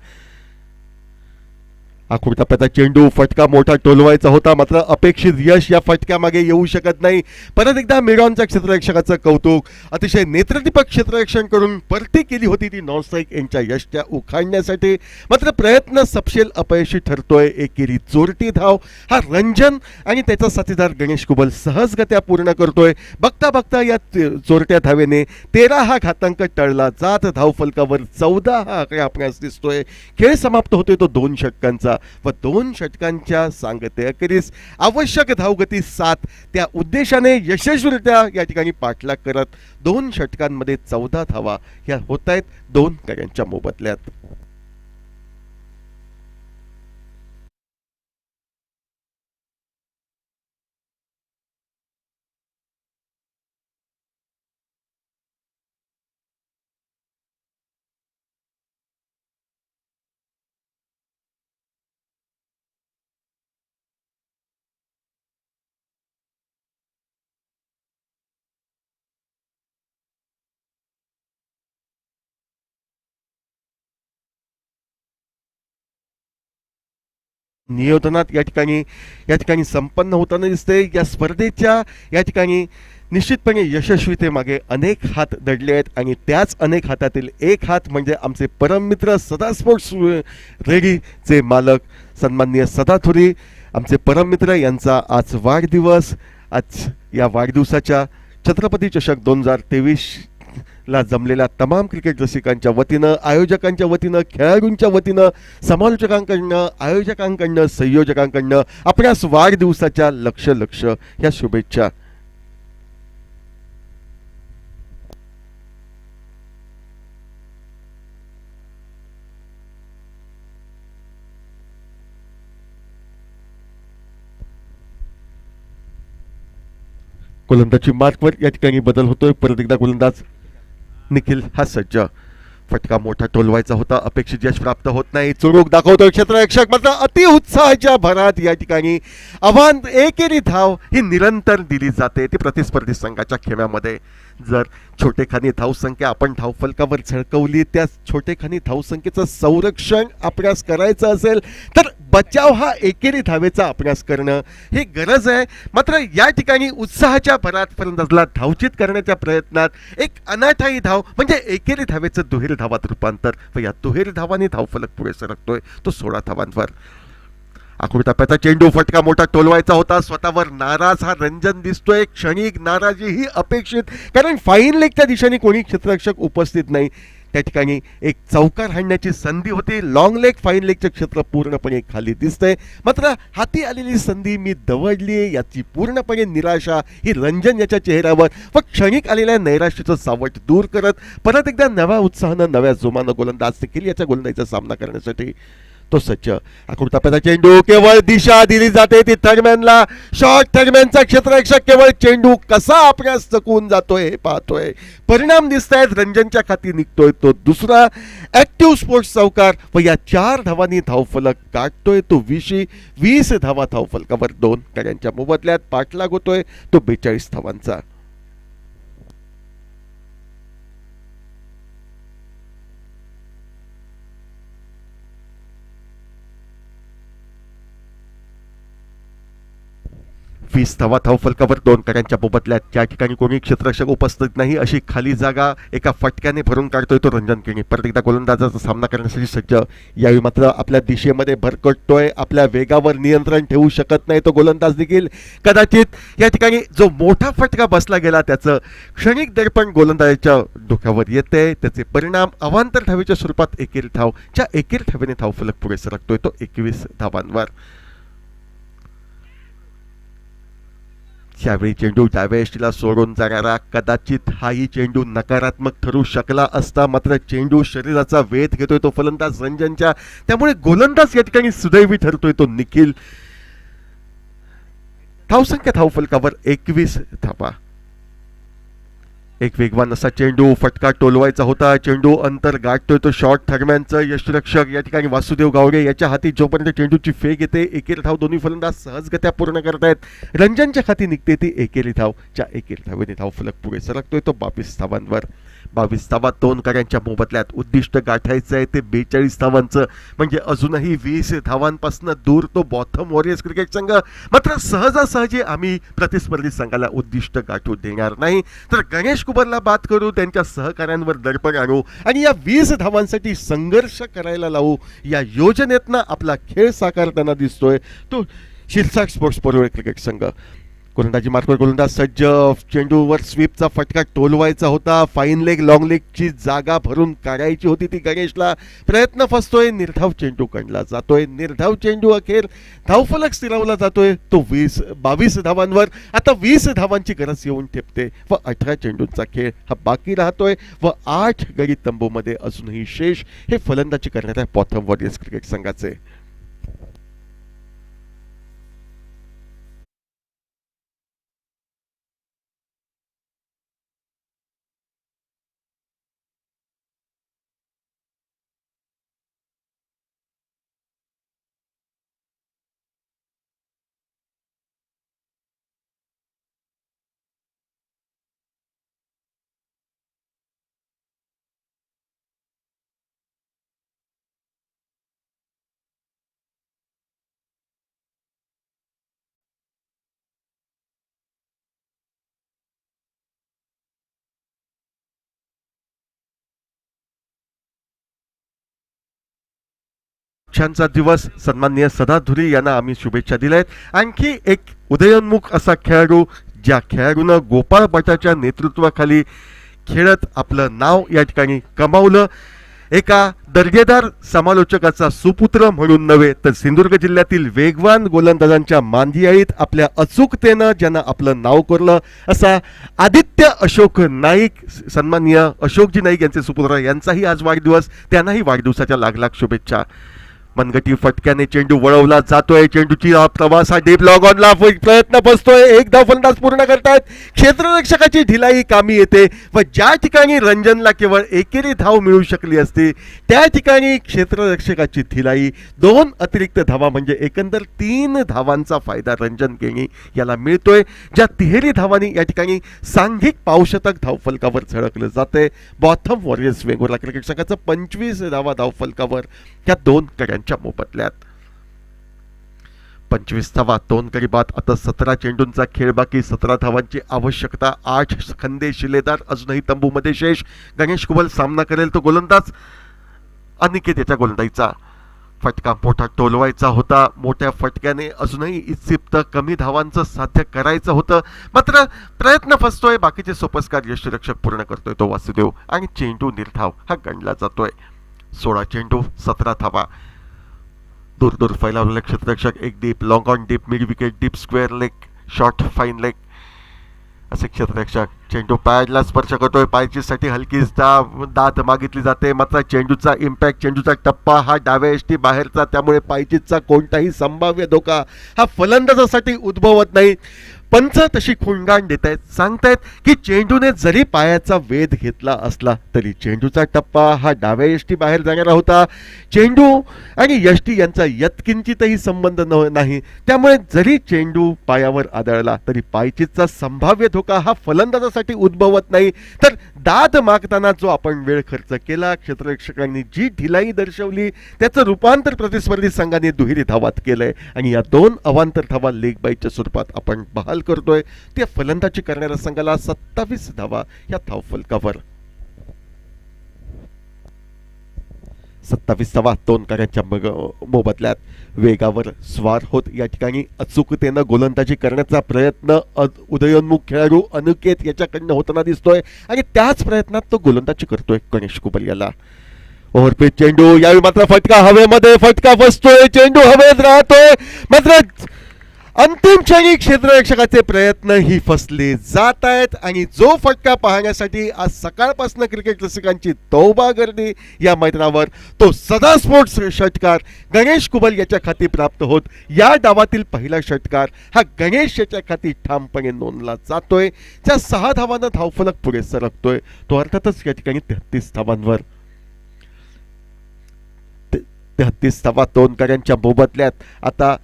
आखूड टप्प्याचा चेंडू, फटका मोठा टोलवायचा होता, मात्र अपेक्षित यश या फटक्यामागे येऊ शकत नाही. परत एकदा मिडॉनच्या क्षेत्ररक्षकाचं कौतुक. अतिशय नेत्रदीपक क्षेत्ररक्षण करून परती केली होती ती नॉन स्ट्राईक यांच्या यशच्या उखाडण्यासाठी, मात्र प्रयत्न सपशेल अपयशी ठरतोय. एकेरी चोरटी धाव हा रंजन आणि त्याचा साथीदार गणेश कुबल सहजगत्या पूर्ण करतोय. बघता बघता या चोरट्या धावेने 13 हा घातांक टळला जात. धावफलकावर 14 हा आकडा आपल्यास दिसतोय. खेळ समाप्त होतोय तो 2 षटकांचा व 2 षटकांच्या सांगते अखेरीस आवश्यक धावगती 7 त्या उद्देशाने यशस्वीरित्या या ठिकाणी पाठलाग करत 2 षटकांमध्ये 14 धावा ह्या होत आहेत 2 गड्यांच्या मोबदल्यात. नियोजनात या ठिकाणी संपन्न होताना दिसते. या स्पर्धेच्या या ठिकाणी निश्चितपणे यशस्वीतेमागे अनेक हात दडले आहेत आणि त्याच अनेक हातातील एक हात म्हणजे आमचे परममित्र सदा स्पोर्ट्स रेडीचे मालक सन्माननीय सदा थोरी, आमचे परममित्र यांचा आज वाढदिवस. आज या वाढदिवसाच्या छत्रपती चषक 2023 ला जमलेल्या तमाम क्रिकेट रसिकांच्या वतीनं, आयोजकांच्या वतीनं, खेळाडूंच्या वतीनं, समालोचकांकडनं, आयोजकांकडनं, संयोजकांकडनं आपल्यास वाढदिवसाच्या लक्ष ह्या शुभेच्छा. गोलंदाजी मार्कवर या ठिकाणी बदल होतोय. परत एकदा गोलंदाज निखिल हा सज्ज. फटका मोठा टोलवायचा होता, अपेक्षित यश प्राप्त होत नाही. चुरूक दाखवतोय क्षेत्ररक्षक, मात्र अति उत्साहाच्या भरात या ठिकाणी आव्हान एकेरी धाव ही निरंतर दिली जाते ती प्रतिस्पर्धी संघाच्या खेळामध्ये. जर छोटेखानी धावसंख्या आपण धावफलकावर झळकवली, त्या छोटेखानी धावसंख्येचं संरक्षण अभ्यास करायचं असेल तर बचाव हा एकेरी धावेचा अभ्यास करणं ही गरज आहे. मात्र या ठिकाणी उत्साहाच्या भरात फलंदाजला धावचित करण्याच्या प्रयत्नात एक अनाठाई धाव म्हणजे एकेरी धावेचं दुहेरी धावात रूपांतर व या दुहेरी धावांनी धावफलक पुढे सरकतोय तो 16 धावांवर. आखूड टप्प्याचा चेंडू फटका मोठा टोलवायचा होता. स्वतःवर नाराज हा रंजन दिसतोय. क्षणिक नाराजी ही अपेक्षित, कारण फाईन लेगच्या दिशेने कोणी क्षेत्ररक्षक उपस्थित नाही. त्या ठिकाणी एक चौकार हाणण्याची संधी होती. लॉंग लेग फाईन लेगचे क्षेत्र पूर्णपणे खाली दिसतंय. मात्र हाती आलेली संधी मी दवडली याची पूर्णपणे निराशा ही रंजन याच्या चेहऱ्यावर व क्षणिक आलेल्या नैराश्याचं सावट दूर करत परत एकदा नव्या उत्साहानं नव्या जोमानं गोलंदाज देखील याच्या गोलंदाजीचा सामना करण्यासाठी तो सज्ज. आखूड टप्प्याचा चेंडू, केवळ दिशा दिली जाते ती थर्डमॅनला. शॉर्ट थर्डमॅनचा क्षेत्ररक्षक केवळ चेंडू कसा आपल्यास चकवून जातोय हे पाहतोय. परिणाम दिसतायत. रंजनच्या खाती निघतोय तो दुसरा ऍक्टिव्ह स्पोर्ट्स चौकार व या 4 धावांनी धावफलक गाठतोय तो 20 धावा धावफलकावर 2 गड्यांच्या मोबदल्यात. पाठलाग होतोय तो 42 धावांचा. वीस धावा धावफलकावर 2 गड्यांच्या मोबदल्यात. ज्या ठिकाणी कोणी क्षेत्ररक्षक उपस्थित नाही अशी खाली जागा एका फटक्याने भरून काढतोय तो रंजन केणी. परत एकदा गोलंदाजाचा सामना करण्यासाठी सज्ज. यावेळी मात्र आपल्या दिशेमध्ये भरकटतोय. आपल्या वेगावर नियंत्रण ठेवू शकत नाही तो गोलंदाज देखील. कदाचित या ठिकाणी जो मोठा फटका बसला गेला त्याचं क्षणिक दडपण गोलंदाजाच्या डोक्यावर येते. त्याचे परिणाम अवांतर धावेच्या स्वरूपात एकेरी धाव. ज्या एकेरी धावेने धावफलक पुढे सरकतोय तो 21 धावांवर. त्यावेळी चेंडू डाव्या यष्टीला सोडून जाणारा. कदाचित हाही चेंडू नकारात्मक ठरू शकला असता. मात्र चेंडू शरीराचा वेध घेतोय तो फलंदाज रंजनच्या. त्यामुळे गोलंदाज या ठिकाणी सुदैवी ठरतोय तो निखिल. धावसंख्या धावफलकावर 21 धावा. एक वेगवान असा चेंडू फटका टोलवायचा होता. चेंडू अंतर गाठतोय तो शॉर्ट थर्डमॅनचं यष्टिरक्षक या ठिकाणी वासुदेव गावडे याच्या हाती जोपर्यंत चेंडूची फेक येते एकेरी धाव दोन्ही फलंदाज सहजगत्या पूर्ण करतायत. रंजनच्या खाती निघते ती एकेरी धाव. ज्या एकेरी धावेने धावफलक पुढे सरकतोय तो 22 धावांवर. 22 धावा 2 गड्यांच्या मोबदल्यात. उद्दिष्ट गाठायचं आहे ते 42 धावांचं, म्हणजे अजूनही 20 धावांपासून दूर तो बॉथम वॉरियर्स क्रिकेट संघ. मात्र सहजासहजी आम्ही प्रतिस्पर्धी संघाला उद्दिष्ट गाठू देणार नाही. तर गणेश कुबरला बाद करू, त्यांच्या सहकाऱ्यांवर दडपण आणू आणि या 20 धावांसाठी संघर्ष करायला लावू. या योजनेतनं आपला खेळ साकारताना दिसतोय तो शिरसाट स्पोर्ट्स परोळे क्रिकेट संघ. गोलंदाजी मार्कवर गोलंदाज सज्ज. चेंडूवर स्वीपचा फटका टोलवायचा होता. फाईन लेग लॉंग लेगची जागा भरून काढायची होती ती गणेशला. प्रयत्न फसतोय. निर्धाव चेंडू काढला जातोय. निर्धाव चेंडू अखेर धावफलक स्थिरावला जातोय तो 22 धावांवर. आता 20 धावांची गरज येऊन ठेपते व 18 चेंडूंचा खेळ हा बाकी राहतोय व 8 गडी तंबूमध्ये अजूनही शेष हे फलंदाजी करणाऱ्या बॉथम वॉरियर्स क्रिकेट संघाचे. छानचा दिवस. सन्माननीय सदा धुरी यांना आम्ही शुभेच्छा दिल्या आहेत. आणखी एक उदयोन्मुख असा खेळाडू, ज्या खेळाडूनं गोपाळ भटाच्या नेतृत्वाखाली खेळत आपलं नाव या ठिकाणी कमावलं. एका दर्जेदार समालोचकाचा सुपुत्र म्हणून नव्हे तर सिंधुदुर्ग जिल्ह्यातील वेगवान गोलंदाजांच्या मांदियाळीत आपल्या अचूकतेनं ज्यांना आपलं नाव कोरलं असा आदित्य अशोक नाईक, सन्माननीय अशोकजी नाईक यांचे सुपुत्र, यांचाही आज वाढदिवस. त्यांनाही वाढदिवसाच्या लाख लाख शुभेच्छा. मनगटी फटक्याने चेंडू वळवला जातोय. चेंडूची प्रवास हा डीप लॉग ऑनला प्रयत्न बसतोय. एक धाव फलंदाज पूर्ण करतायत. क्षेत्ररक्षकाची ढिलाई कामी येते व ज्या ठिकाणी रंजनला केवळ एकेरी धाव मिळू शकली असती त्या ठिकाणी क्षेत्ररक्षकाची ढिलाई 2 अतिरिक्त धावा म्हणजे एकंदर 3 धावांचा फायदा रंजन केणी याला मिळतोय. ज्या तिहेरी धावांनी या ठिकाणी सांघिक पावशतक धावफलकावर झळकलं जाते. बॉथम वॉरियर्स वेंगुर्ला क्रिकेट संघाचं 25 धावा धावफलकावर त्या 2 गड्यांच्या मोबदल्यात. 25 धावा 2 गडी बाद. आता 17 चेंडूंचा खेळ बाकी. 17 धावांची आवश्यकता. 8 खंदे शिलेदार अजूनही तंबूमध्ये शेष. गणेश कुबल सामना करेल तो गोलंदाज अनिकेत याच्या गोलंदाजीचा. फटका मोठा टोलवायचा होता. मोठ्या फटक्याने अजूनही इत्सिप्त कमी धावांचं साध्य करायचं होतं, मात्र प्रयत्न फसतोय. बाकीचे सोपस्कार यष्टीरक्षक पूर्ण करतोय तो वासुदेव आणि चेंडू निर्धाव हा गणला जातोय. 16 चेंडू 17 धावा. दूर दूर फैलावलेले क्षेत्ररक्षक, एक deep, long on deep, mid wicket, deep square leg, short fine leg असे क्षेत्ररक्षक. चेंडू पॅडला स्पर्श करतोय. पायचीसाठी हलकीच दाद मागितली जाते, मात्र चेंडूचा इम्पॅक्ट, चेंडूचा टप्पा हा डाव्या यष्टी बाहेरचा, त्यामुळे पायचीचा कोणताही संभाव्य धोका हा फलंदाजासाठी उद्भवत नाही. पंच तशी खुणगाण देत आहेत, सांगतायत की चेंडूने जरी पायाचा वेध घेतला असला तरी चेंडूचा टप्पा हा डाव्या यष्टी बाहेर जाणारा होता. चेंडू आणि यष्टी यांचा यत्किंचितही संबंध नाही, त्यामुळे जरी चेंडू पायावर आदळला तरी पायचीचा संभाव्य धोका हा फलंदाजासाठी उद्भवत नाही. तर दाद मागताना जो आपण वेळ खर्च केला, क्षेत्ररक्षकांनी जी ढिलाई दर्शवली, त्याचं रूपांतर प्रतिस्पर्धी संघाने दुहेरी धावात केलंय आणि या 2 अवांतर धावा लेग बाईच्या स्वरूपात आपण बहाल करतोय. त्या फलंदाजी करणाऱ्या संघाला 27 धावा या धावफलकावर. 27 धावा 2 कार्यांच्या मोबदल्यात. वेगावर स्वार होत या ठिकाणी अचूकतेनं गोलंदाजी करण्याचा प्रयत्न उदयोन्मुख खेळाडू अनिकेत याच्याकडनं होताना दिसतोय आणि त्याच प्रयत्नात तो गोलंदाजी करतोय गणेश कुबल याला. ओव्हरपिच चेंडू, यावेळी मात्र फटका हवेमध्ये, फटका बसतोय, चेंडू हवेत राहतोय, मात्र अंतिम क्षणी क्षेत्ररक्षकाचे प्रयत्न ही फसले जात आहेत आणि जो फटका पाहण्यासाठी आज सकाळपासून क्रिकेट रसिकांची तौबा गर्दी या मैदानावर, तो सदा स्पोर्ट्स षटकार गणेश कुबल याच्या खाती प्राप्त होत. या डावातील पहिला षटकार हा गणेश याच्या खाती ठामपणे नोंदला जातोय. त्या 6 धावांना धावफलक पुढे सरकतोय. तो अर्थातच या ठिकाणी 33 धावांवर. 33 धावा 2 कार्यांच्या मोबदल्यात. आता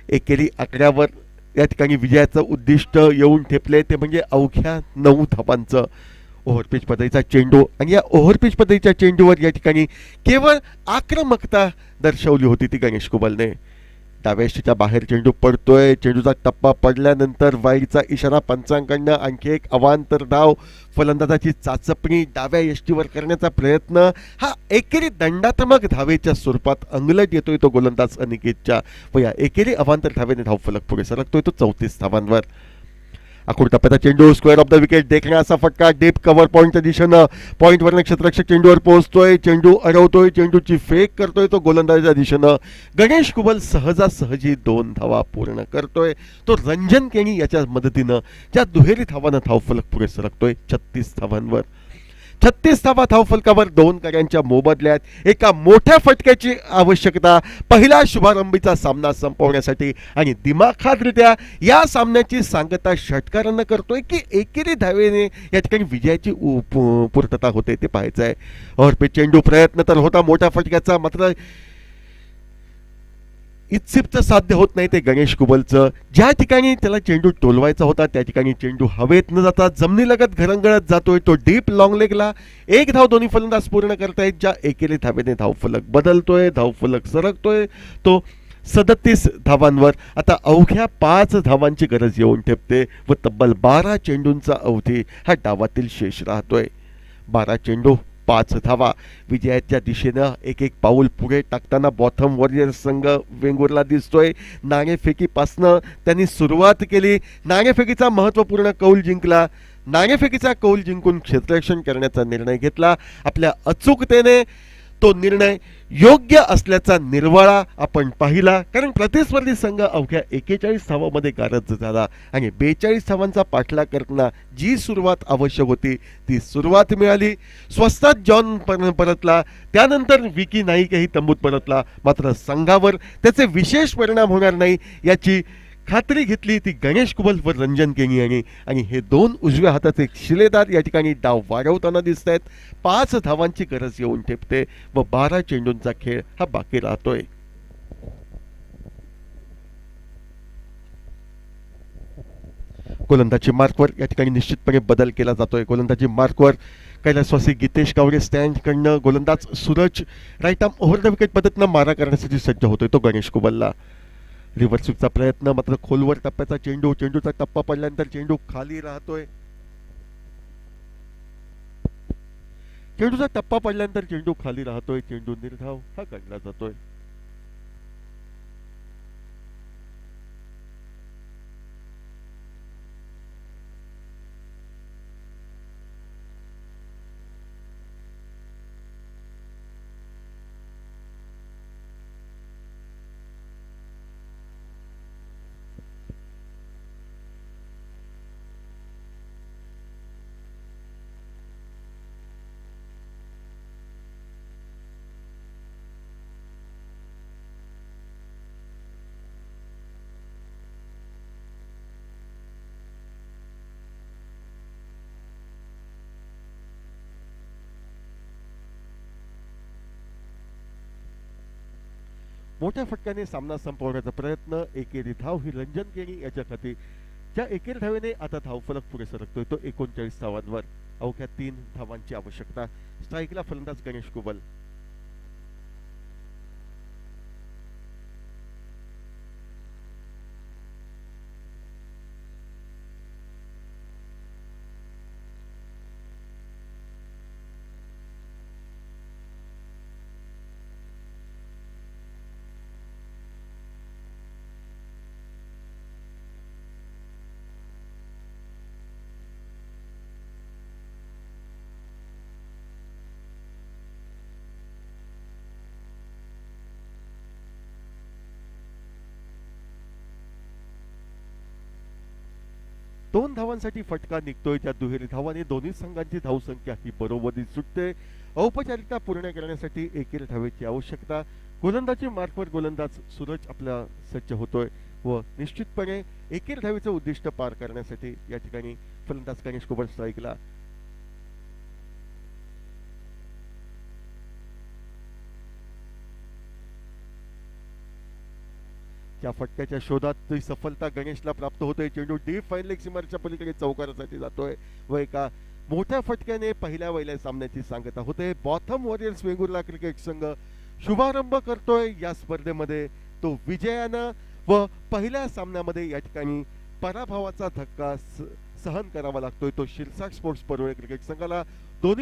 एकेरी 11वर या ठिकाणी विजयाचं उद्दिष्ट येऊन ठेपले, ते म्हणजे अवघ्या 9 धावांचं. ओव्हरपिच पद्धतीचा चेंडू आणि या ओव्हरपिच पद्धतीच्या चेंडूवर या ठिकाणी केवळ आक्रमकता दर्शवली होती ती गणेश कुबलने. डाव्या यष्टीच्या बाहेर चेंडू पडतोय. चेंडूचा टप्पा पडल्यानंतर वाईडचा इशारा पंचांकडनं. आणखी एक अवांतर धाव. फलंदाजाची चाचपणी डाव्या यष्टीवर करण्याचा प्रयत्न हा एकेरी दंडात्मक धावेच्या स्वरूपात अंगलट येतोय तो गोलंदाज अनिकेतच्या, व या एकेरी अवांतर धावेने धावफलक पुढे सरकतोय तो 34 धावांवर. आखूड टप्प्याचा चेंडू, स्क्वेअर ऑफ द विकेट, देखण्या असा फटका डीप कव्हर पॉईंटच्या दिशेनं. पॉईंटवरनं क्षेत्ररक्षक चेंडूवर पोहोचतोय, चेंडू अडवतोय, चेंडूची फेक करतोय तो गोलंदाजीच्या दिशेनं. गणेश कुबल सहजासहजी 2 धावा पूर्ण करतोय. तो रंजन केणी याच्या मदतीनं ज्या दुहेरी धावानं धावफलक पुढे सरकतोय 36 धावांवर. 36 धावा धावफलकावर 2 कार्यांच्या मोबदल्यात. एका मोठ्या फटक्याची आवश्यकता पहिला शुभारंभीचा सामना संपवण्यासाठी आणि दिमाखातरित्या या सामन्याची सांगता षटकारांना करतोय की एकेरी धावेने या ठिकाणी विजयाची पूर्तता होते ते पाहायचं आहे. ओव्हरपिच चेंडू, प्रयत्न तर होता मोठ्या फटक्याचा, मात्र इत्सिप्त साध्य होत नाही ते गणेश कुबलचं. ज्या ठिकाणी त्याला चेंडू टोलवायचा होता त्या ठिकाणी चेंडू हवेत न जाता जमिनीलगत घरंगळत जातोय. तो डीप लॉंग लेगला. 1 धाव दोन्ही फलंदाज पूर्ण करतायत. ज्या एकेरी धावेने धावफलक बदलतोय, धावफलक सरकतोय तो 37 धावांवर. आता अवघ्या 5 धावांची गरज येऊन ठेपते व तब्बल 12 चेंडूंचा अवधी हा डावातील शेष राहतोय. 12 चेंडू 5 धावा. विजयाच्या दिशेनं एक एक पाऊल पुढे टाकताना बॉथम वॉरियर संघ वेंगुर्ला दिसतोय. नाणेफेकीपासनं त्यांनी सुरुवात केली. नाणेफेकीचा महत्त्वपूर्ण कौल जिंकला. नाणेफेकीचा कौल जिंकून क्षेत्ररक्षण करण्याचा निर्णय घेतला. आपल्या अचूकतेने तो निर्णय योग्य असल्याचा निर्वाळा आपण पाहिला, कारण प्रतिस्पर्धी संघ अवघ्या 41 धावांमध्ये गारद झाला आणि 42 धावांचा पाठलाग करताना जी सुरुवात आवश्यक होती ती सुरुवात मिळाली. स्वस्तात जॉन परतला, त्यानंतर विकी नाईकही तंबूत परतला, मात्र संघावर त्याचे विशेष परिणाम होणार नाही याची खात्री घेतली ती गणेश कुबल व रंजन केणी यांनी. आणि हे 2 उजव्या हाताचे शिलेदार या ठिकाणी डाव वाढवताना दिसत आहेत. 5 धावांची गरज येऊन ठेपते व 12 चेंडूंचा खेळ हा बाकी राहतोय. गोलंदाजी मार्कवर या ठिकाणी निश्चितपणे बदल केला जातोय. गोलंदाजी मार्कवर कैलासवासी गीतेश कावरे स्टँड कडनं गोलंदाज Suraj right arm over the wicket पद्धतीनं मारा करण्यासाठी सज्ज होतोय तो गणेश कुबलला. रिव्हर्स स्वीपचा प्रयत्न, मात्र खोलवर टप्प्याचा चेंडू, चेंडूचा टप्पा पडल्यानंतर चेंडू खाली राहतोय. चेंडूचा टप्पा पडल्यानंतर चेंडू खाली राहतोय. चेंडू निर्धाव हा काढला जातोय. मोठ्या फटक्याने सामना संपवण्याचा प्रयत्न, एकेरी धाव ही रंजन केणी याच्या खाती. ज्या एकेरी धावेने आता धावफलक पुढे सरकतोय तो 39 धावांवर. अवघ्या 3 धावांची आवश्यकता. स्ट्राईकला फलंदाज गणेश कुबल. दोन धावांसाठी फटका निघतोय. त्या दुहेरी धावाने दोन्ही संघांची धावसंख्या ही बरोबरी सुटते. औपचारिकता पूर्ण करण्यासाठी एकेरी धावेची आवश्यकता. गोलंदाजी मार्कवर गोलंदाज सूरज आपला सज्ज होतोय व निश्चितपणे एकेरी धावेचं उद्दिष्ट पार करण्यासाठी या ठिकाणी फलंदाज गणेश कुबल स्ट्राईकला. त्या फटक्याच्या शोधात ती सफलता गणेशला प्राप्त होते. चेंडू डीप फाईन लेग सीमारच्या पलीकडे चौकारासाठी जातोय व एका मोठ्या फटक्याने पहिल्या वहिल्या सामन्याची सांगता होते. बॉथम वॉरियर्स वेंगुर्ला क्रिकेट संघ शुभारंभ करतोय या स्पर्धेमध्ये. तो विजयानं व पहिल्या सामन्यामध्ये या ठिकाणी पराभवाचा धक्का सहन करावा लागतोय तो शिरसाट स्पोर्ट्स परोळे क्रिकेट संघाला. दोन्ही